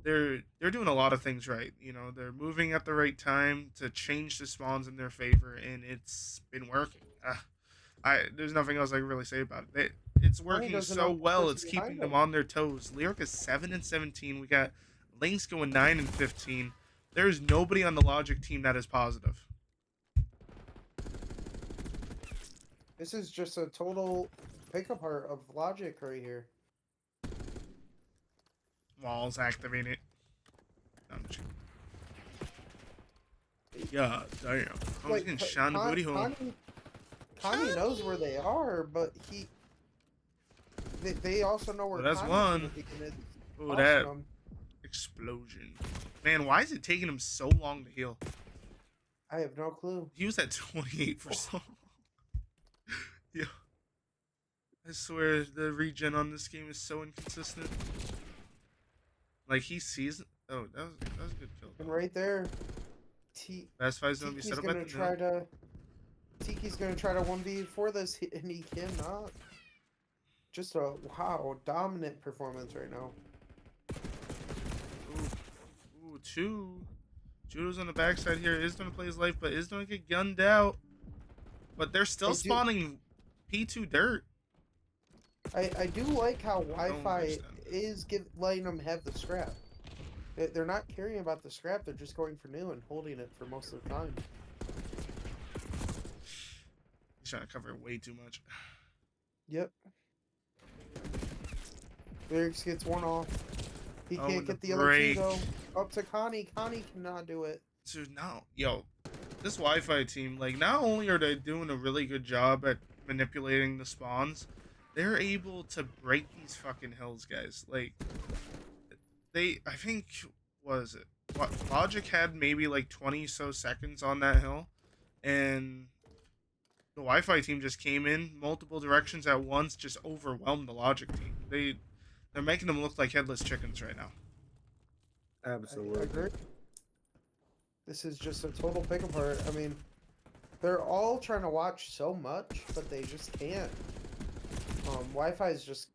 they're doing a lot of things right. You know, they're moving at the right time to change the spawns in their favor, and it's been working. There's nothing else I can really say about it. It's working so well. It's keeping them on their toes. Lyric is 7 and 17. We got Lynx going 9 and 15. There's nobody on the Logic team that is positive. This is just a total pick apart of Logic right here. Walls activated. Yeah, damn. I was getting shot in the booty hole. Connie knows where they are, but they also know where. That's one. Oh, that explosion. Man, why is it taking him so long to heal? I have no clue. He was at 28 for so long. Yeah. I swear the regen on this game is so inconsistent. Like, he sees. Oh, that was a good kill. And right there, Best Fight's gonna be set up at the Tiki's gonna try to 1v4 this, and he cannot. Just a dominant performance right now. Ooh, two. Judo's on the backside here. Is gonna play his life, but is gonna get gunned out. But they're still spawning P2 dirt. I do like how Wi-Fi is letting them have the scrap. They're not caring about the scrap. They're just going for new and holding it for most of the time. He's trying to cover way too much. Yep. Lyrics gets one off. He can't get the other two though. Up to Connie. Connie cannot do it. Dude, no. Yo, this Wi-Fi team, like, not only are they doing a really good job at manipulating the spawns, they're able to break these fucking hills, guys. Like, I think, Logic had maybe like 20 so seconds on that hill, and the Wi-Fi team just came in multiple directions at once, just overwhelmed the Logic team. They're making them look like headless chickens right now. I Absolutely. agree. This is just a total pick apart. I mean, they're all trying to watch so much, but they just can't. Wi-Fi is just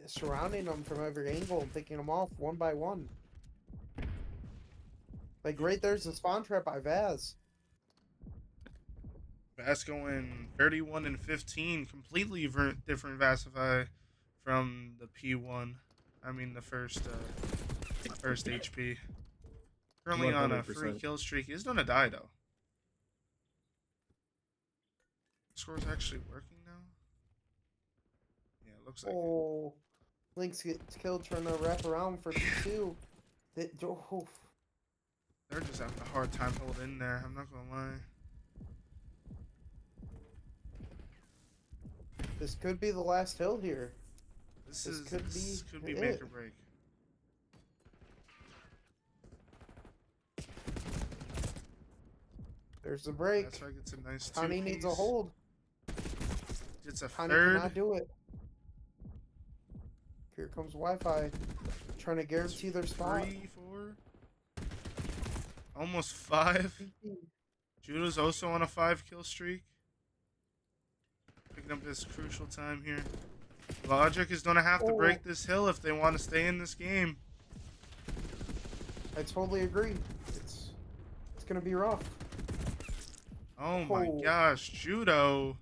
surrounding them from every angle and picking them off one by one. Like right there's the spawn trap by Vaz. Vass going 31 and 15, completely different Vassify from the P1. I mean the first HP. Currently on a free 100%. kill streak. He's gonna die though. Score's actually working now. Yeah, it looks like it. Oh, Lynx gets killed trying to wrap around for P2. Oh, They're just having a hard time holding there. I'm not gonna lie. this could be the last hill here. This This is could this be could be it. make or break. There's the break. That's why it gets a nice two. Connie needs a hold. Gets a Connie third. cannot do it. Here comes Wi-Fi, trying to guarantee their spot. 3, 4, almost 5. Judo's also on a 5 kill streak. Picking up this crucial time here. Logic is gonna have to break this hill if they want to stay in this game. I totally agree. It's gonna be rough. Oh my Oh. gosh, Judo.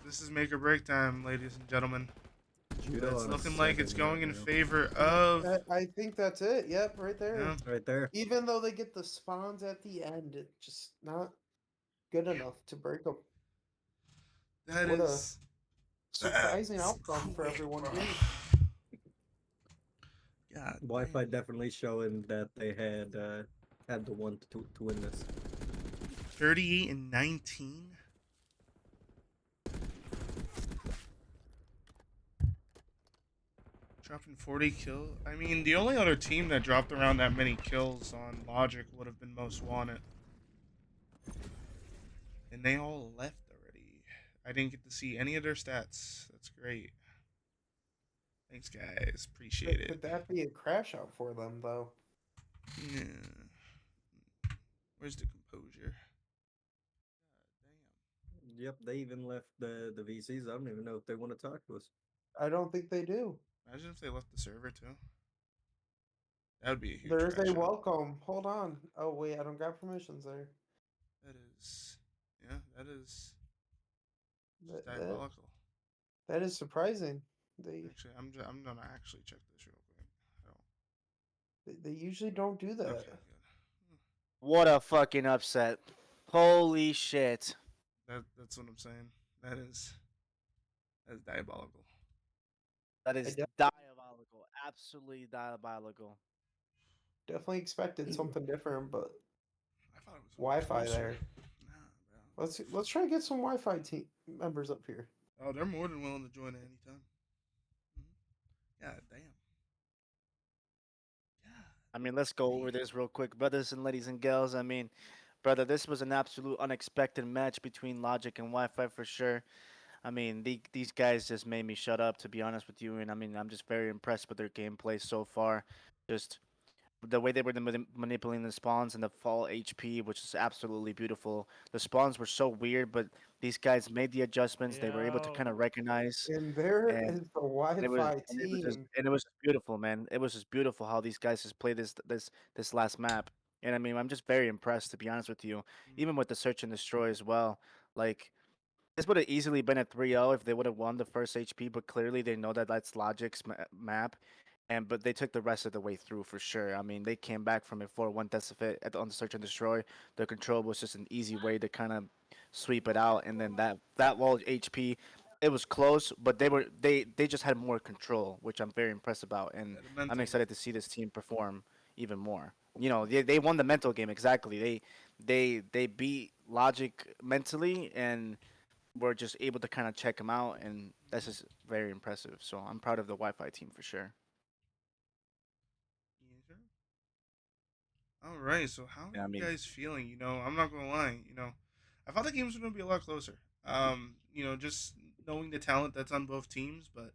This is make or break time, ladies and gentlemen. Judo It's on a looking like it's 7 going right in now. favor of. I think that's it. Yep, right there. Yeah. Right there. Even though they get the spawns at the end, it's just not good enough to break them. That What a is surprising that's outcome for quick, everyone bro. here. God. Wi-Fi damn. definitely showing that they had the one to win this. 38 and 19. Dropping 40 kill. I mean, the only other team that dropped around that many kills on Logic would have been Most Wanted. And they all left already. I didn't get to see any of their stats. That's great. Thanks, guys. Appreciate it. Could that be a crash out for them though? Yeah. Where's the composure? God Yep, they even left the VCs. I don't even know if they want to talk to us. I don't think they do. damn. Imagine if they left the server too. That would be a huge There's crash a out. welcome. Hold on. Oh wait, I don't got permissions there. That is, yeah, that is That, that, diabolical. that is surprising. Actually, I'm gonna actually check this real quick. I don't. They usually don't do that. Okay, good. What a fucking upset. Holy shit. That's what I'm saying. That's diabolical. That is def- diabolical. Absolutely diabolical. Definitely expected something different, but I thought it was Wi-Fi closer. there. Nah, bro. Let's try to get some Wi-Fi team members up here. Oh, they're more than willing to join at any time. God damn. I mean, let's go over this real quick, brothers and ladies and girls. I mean, brother, this was an absolute unexpected match between Logic and Wi-Fi for sure. I mean, these guys just made me shut up, to be honest with you. And I mean, I'm just very impressed with their gameplay so far. Just the way they were manipulating the spawns and the fall HP, which is absolutely beautiful. The spawns were so weird, but these guys made the adjustments. They were able to kind of recognize, And there and is the and it was Wi-Fi and it was just team. and it was just beautiful, man. It was just beautiful how these guys just played this last map. And I mean, I'm just very impressed, to be honest with you. Even with the search and destroy as well. Like, this would have easily been a 3-0 if they would have won the first HP, but clearly they know that that's Logic's map, and but they took the rest of the way through for sure. I mean, they came back from a 4-1 deficit on the search and destroy. The control was just an easy way to kind of sweep it out, and then that wall HP, it was close, but they just had more control, which I'm very impressed about, and Yeah, the I'm mental excited to see this team perform even more. You know, they won the mental game exactly. They beat Logic mentally, and we're just able to kind of check them out, and that's just very impressive. So I'm proud of the Wi-Fi team for sure. Yes, sir. All right. So how are Yeah, I you mean, guys feeling? I'm not gonna lie. I thought the games were going to be a lot closer. Just knowing the talent that's on both teams, but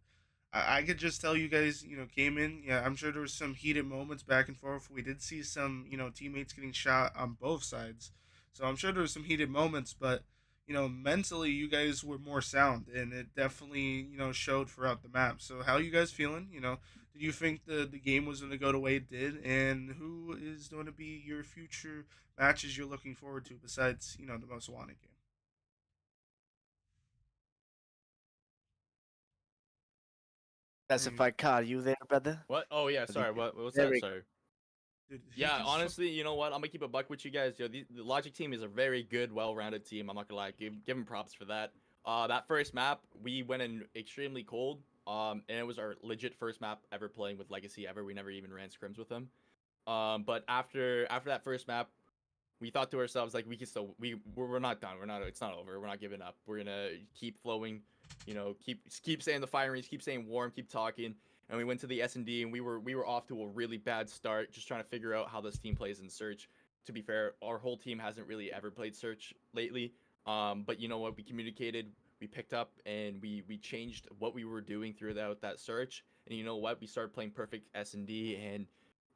I could just tell you guys, came in. Yeah, I'm sure there was some heated moments back and forth. We did see some, teammates getting shot on both sides, so I'm sure there was some heated moments. But mentally, you guys were more sound, and it definitely, showed throughout the map. So how you guys feeling? Did you think the game was going to go the way it did, and who is going to be your future matches you're looking forward to besides, the most wanted game? That's if And I caught you there, brother. What? Oh yeah, Was he sorry. What was that? very Sorry. dude, he Yeah, just honestly, you know what? I'm gonna keep a buck with you guys. Yo, the Logic team is a very good, well-rounded team. I'm not gonna lie. Give them props for that. That first map, we went in extremely cold. And it was our legit first map ever playing with Legacy ever. We never even ran scrims with them. But after that first map, we thought to ourselves like we can still we're not done. We're not. It's not over. We're not giving up. We're gonna keep flowing. Keep saying the fire range. Keep saying warm. Keep talking. And we went to the S&D and we were off to a really bad start, just trying to figure out how this team plays in search. To be fair, our whole team hasn't really ever played search lately. But you know what? We communicated. We picked up and we changed what we were doing throughout that search. And you know what? We started playing perfect S&D and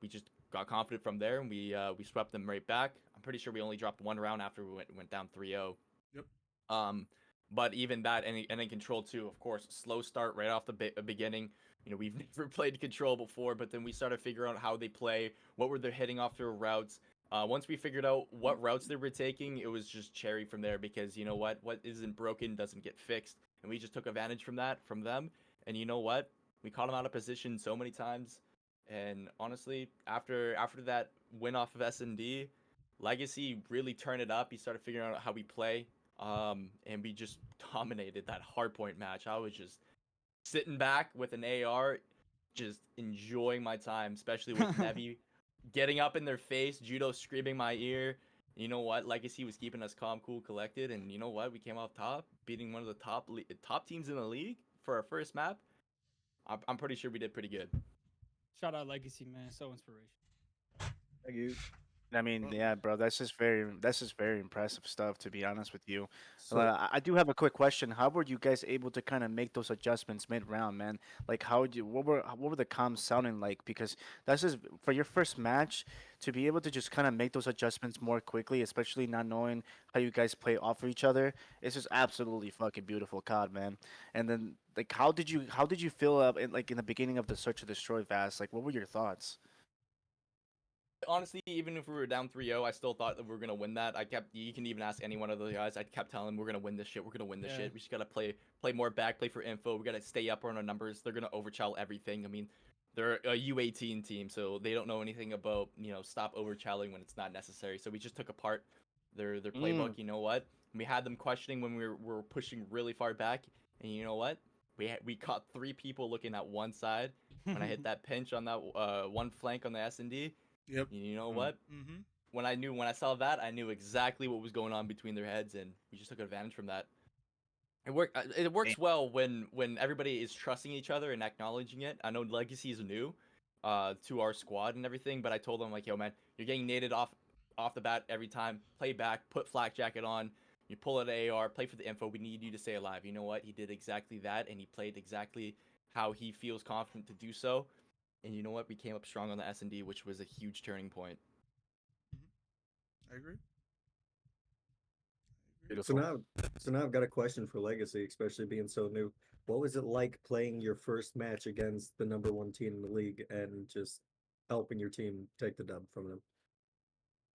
we just got confident from there, and we swept them right back. I'm pretty sure we only dropped one round after we went down 3-0. yep. Um, but even that, and in control too, of course, slow start right off the beginning. We've never played control before, but then we started figuring out how they play, what were they hitting off their routes. Once we figured out what routes they were taking, it was just cherry from there because you know what isn't broken doesn't get fixed, and we just took advantage from that from them. And you know what, we caught them out of position so many times. And honestly, after that win off of S&D, Legacy really turned it up. He started figuring out how we play, and we just dominated that hardpoint match. I was just sitting back with an AR, just enjoying my time, especially with Nevi getting up in their face, Judo screaming my ear. You know what? Legacy was keeping us calm, cool, collected, and you know what? We came off top, beating one of the top teams in the league for our first map. I'm pretty sure we did pretty good. Shout out Legacy, man. So inspirational. Thank you. I mean, Well, yeah, bro, that's just very impressive stuff. To be honest with you, So I do have a quick question. How were you guys able to kind of make those adjustments mid round, man? Like, what were the comms sounding like? Because that's just for your first match to be able to just kind of make those adjustments more quickly, especially not knowing how you guys play off of each other. It's just absolutely fucking beautiful, COD, man. And then like, how did you feel up in the beginning of the Search to Destroy Fast? Like, what were your thoughts? Honestly, even if we were down 3-0, I still thought that we were gonna win that. You can even ask any one of the guys. I kept telling them we're gonna win this shit. We're gonna win this Yeah. shit. We just gotta play more back, play for info. We gotta stay up on our numbers. They're gonna overchill everything. I mean, they're a U18 team, so they don't know anything about stop overchilling when it's not necessary. So we just took apart their Mm. playbook. You know what? We had them questioning when we were pushing really far back, and you know what? We caught three people looking at one side when I hit that pinch on that one flank on the S&D. yep. You know Mm. what? Mm-hmm. When I saw that, I knew exactly what was going on between their heads, and we just took advantage from that. It works well when everybody is trusting each other and acknowledging it. I know Legacy is new, to our squad and everything, but I told them like, yo, man, you're getting naded off the bat every time. Play back, put flak jacket on. You pull out an AR, play for the info. We need you to stay alive. You know what? He did exactly that, and he played exactly how he feels confident to do so. And you know what? We came up strong on the S&D, which was a huge turning point. I agree. so Beautiful. now so now I've got a question for Legacy, especially being so new. What was it like playing your first match against the number one team in the league and just helping your team take the dub from them?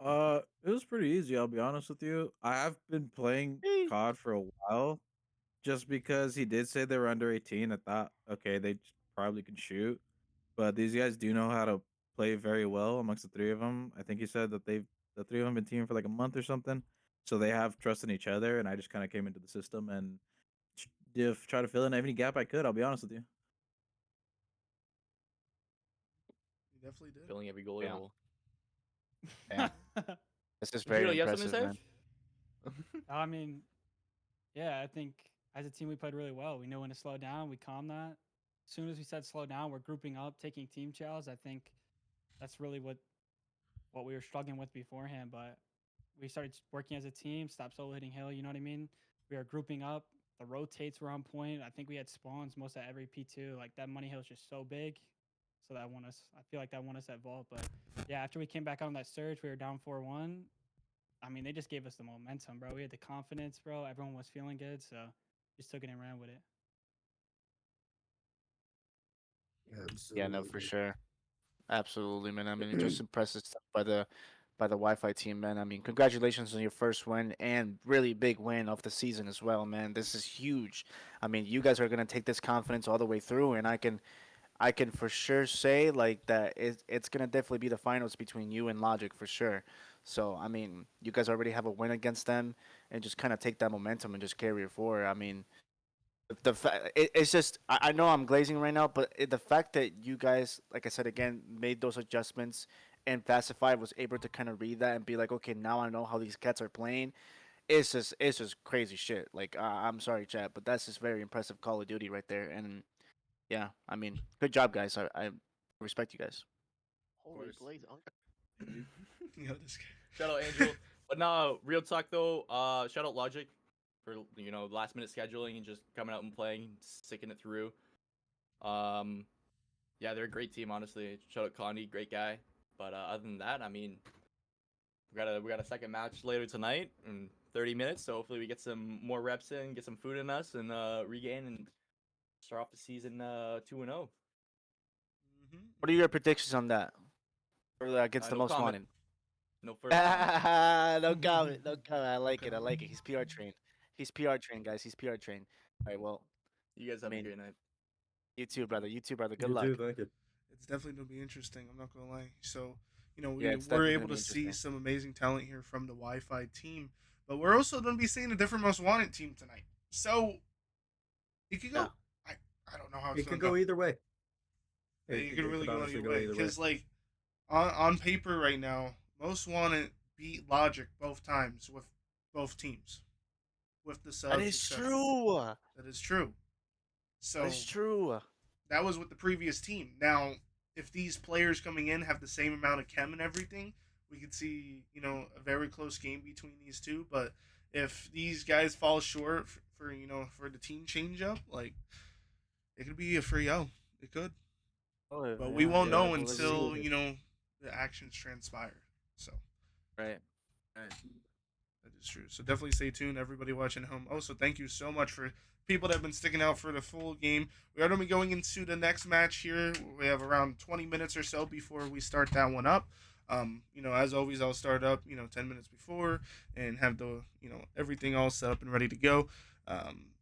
It was pretty easy, I'll be honest with you. I have been playing Eh. COD for a while. Just because he did say they were under 18, I thought, okay, they probably can shoot. But these guys do know how to play very well amongst the three of them. I think he said that the three of them been teaming for like a month or something. So they have trust in each other, and I just kind of came into the system and try to fill in any gap I could. I'll be honest with you. You definitely did. Filling every goalie Yeah. hole. Yeah. This is very Judo, you have something impressive, to man. say? I mean, yeah, I think as a team we played really well. We know when to slow down. We calm that. As soon as we said slow down, we're grouping up, taking team chows. I think that's really what we were struggling with beforehand. But We started working as a team, stopped solo hitting hill. You know what I mean? We were grouping up. The rotates were on point. I think we had spawns most of every P2. Like that money hill is just so big. So that won us. I feel like that won us at vault. But yeah, after we came back on that surge, we were down 4-1. I mean, they just gave us the momentum, bro. We had the confidence, bro. Everyone was feeling good, so just took it and ran with it. Yeah, no, for Absolutely. sure. Absolutely, man. I mean, just impressive stuff by the Wi-Fi team, man. I mean, congratulations on your first win and really big win of the season as well, man. This is huge. I mean, you guys are gonna take this confidence all the way through, and I can for sure say like that it's gonna definitely be the finals between you and Logic for sure. So I mean, you guys already have a win against them, and just kind of take that momentum and just carry it forward. I mean, it's just I know I'm glazing right now, but the fact that you guys, like I said again, made those adjustments and Pacify was able to kind of read that and be like, okay, now I know how these cats are playing. It's just crazy shit. Like I'm sorry, chat, but that's just very impressive Call of Duty right there. And yeah, I mean, good job, guys. I respect you guys. Of Holy course. blaze, Uncle. You know this guy. Shout out Angel. But no, real talk though. Shout out Logic for last minute scheduling and just coming out and playing, sticking it through. Um, yeah, they're a great team, honestly. Shout out Condi, great guy. But other than that, I mean, we got a second match later tonight in 30 minutes. So hopefully we get some more reps in, get some food in us, and regain and start off the season 2-0. What are your predictions on that? For against the No most comment. wanted. No further comment. No comment. No comment. I like it. I like it. comment. He's PR trained. He's PR trained, guys. He's PR trained. All right. Well, You guys I have a mean, great night. you too, brother. You too, brother. Good You too, luck. thank you. It's definitely gonna be interesting. I'm not gonna lie. So, Yeah, we it's were definitely able gonna to be see interesting. some amazing talent here from the Wi-Fi team, but we're also gonna be seeing a different most wanted team tonight. So it could Yeah. go. I I don't know how it's It gonna could go go. either way. It could really Could go honestly either go way either way. because like on paper right now, most wanted beat Logic both times with both teams with the That subs, is etc. true. That is true. That So is true. that was with the previous team. Now, if these players coming in have the same amount of chem and everything, we could see, a very close game between these two. But if these guys fall short for the team change up, like it could be a free O. It could. Oh But we yeah, won't yeah. know Well, let's see. until, Absolutely. the actions transpire. So Right. Right. that is true. So definitely stay tuned, everybody watching at home. Also, thank you so much for people that have been sticking out for the full game. We are going to be going into the next match here. We have around 20 minutes or so before we start that one up. As always, I'll start up, 10 minutes before and have the, everything all set up and ready to go.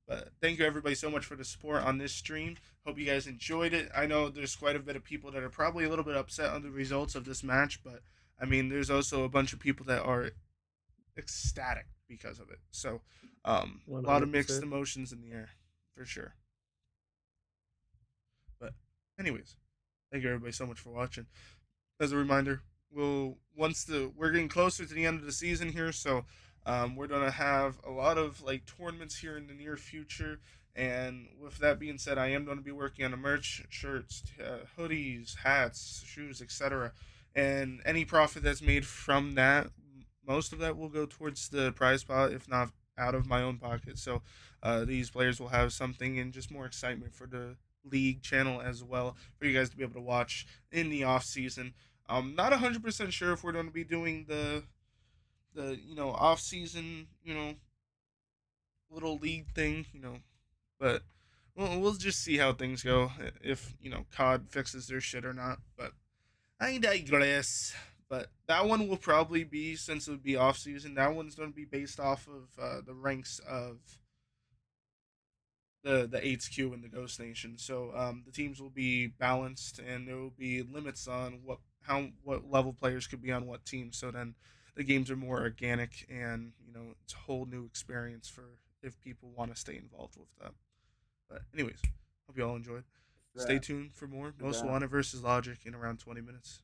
But thank you everybody so much for the support on this stream. Hope you guys enjoyed it. I know there's quite a bit of people that are probably a little bit upset on the results of this match, but I mean, there's also a bunch of people that are ecstatic because of it. So, a lot of mixed 100%. emotions in the air, for sure. But, anyways, thank you everybody so much for watching. As a reminder, we're getting closer to the end of the season here, so we're gonna have a lot of like tournaments here in the near future. And with that being said, I am going to be working on the merch, shirts, hoodies, hats, shoes, etc. And any profit that's made from that, most of that will go towards the prize pot, if not out of my own pocket. So these players will have something and just more excitement for the league channel as well for you guys to be able to watch in the off season. I'm not 100% sure if we're going to be doing the off season little league thing, but we'll just see how things go if COD fixes their shit or not. But I digress. But that one will probably be, since it would be off season, that one's going to be based off of the ranks of the HQ and the Ghost Nation. So the teams will be balanced, and there will be limits on what level players could be on what team. So then the games are more organic, and it's a whole new experience for if people want to stay involved with them. But anyways, hope you all enjoyed. Stay That. tuned for more Most That. Wanted versus Logic in around 20 minutes.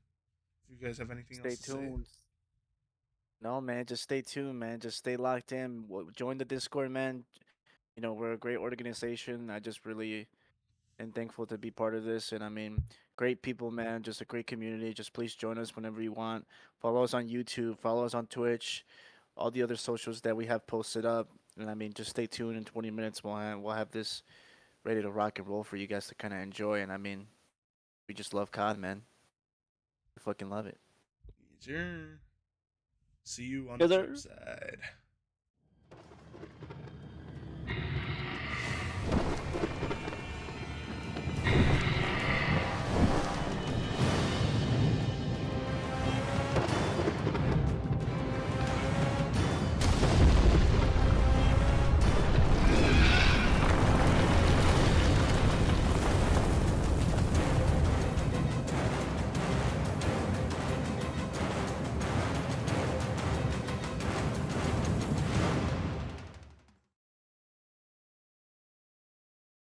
If you guys have anything Stay else to say. tuned. No, man, just stay tuned, man. Just stay locked in. Join the Discord, man. You know, we're a great organization. I just really am thankful to be part of this. And I mean, great people, man. Just a great community. Just please join us whenever you want. Follow us on YouTube. Follow us on Twitch. all the other socials that we have posted up. And I mean, just stay tuned. In 20 minutes, we'll have this ready to rock and roll for you guys to kind of enjoy. And I mean, we just love COD, man. We fucking love it. Sure. See you on the Yes, flip sir. side.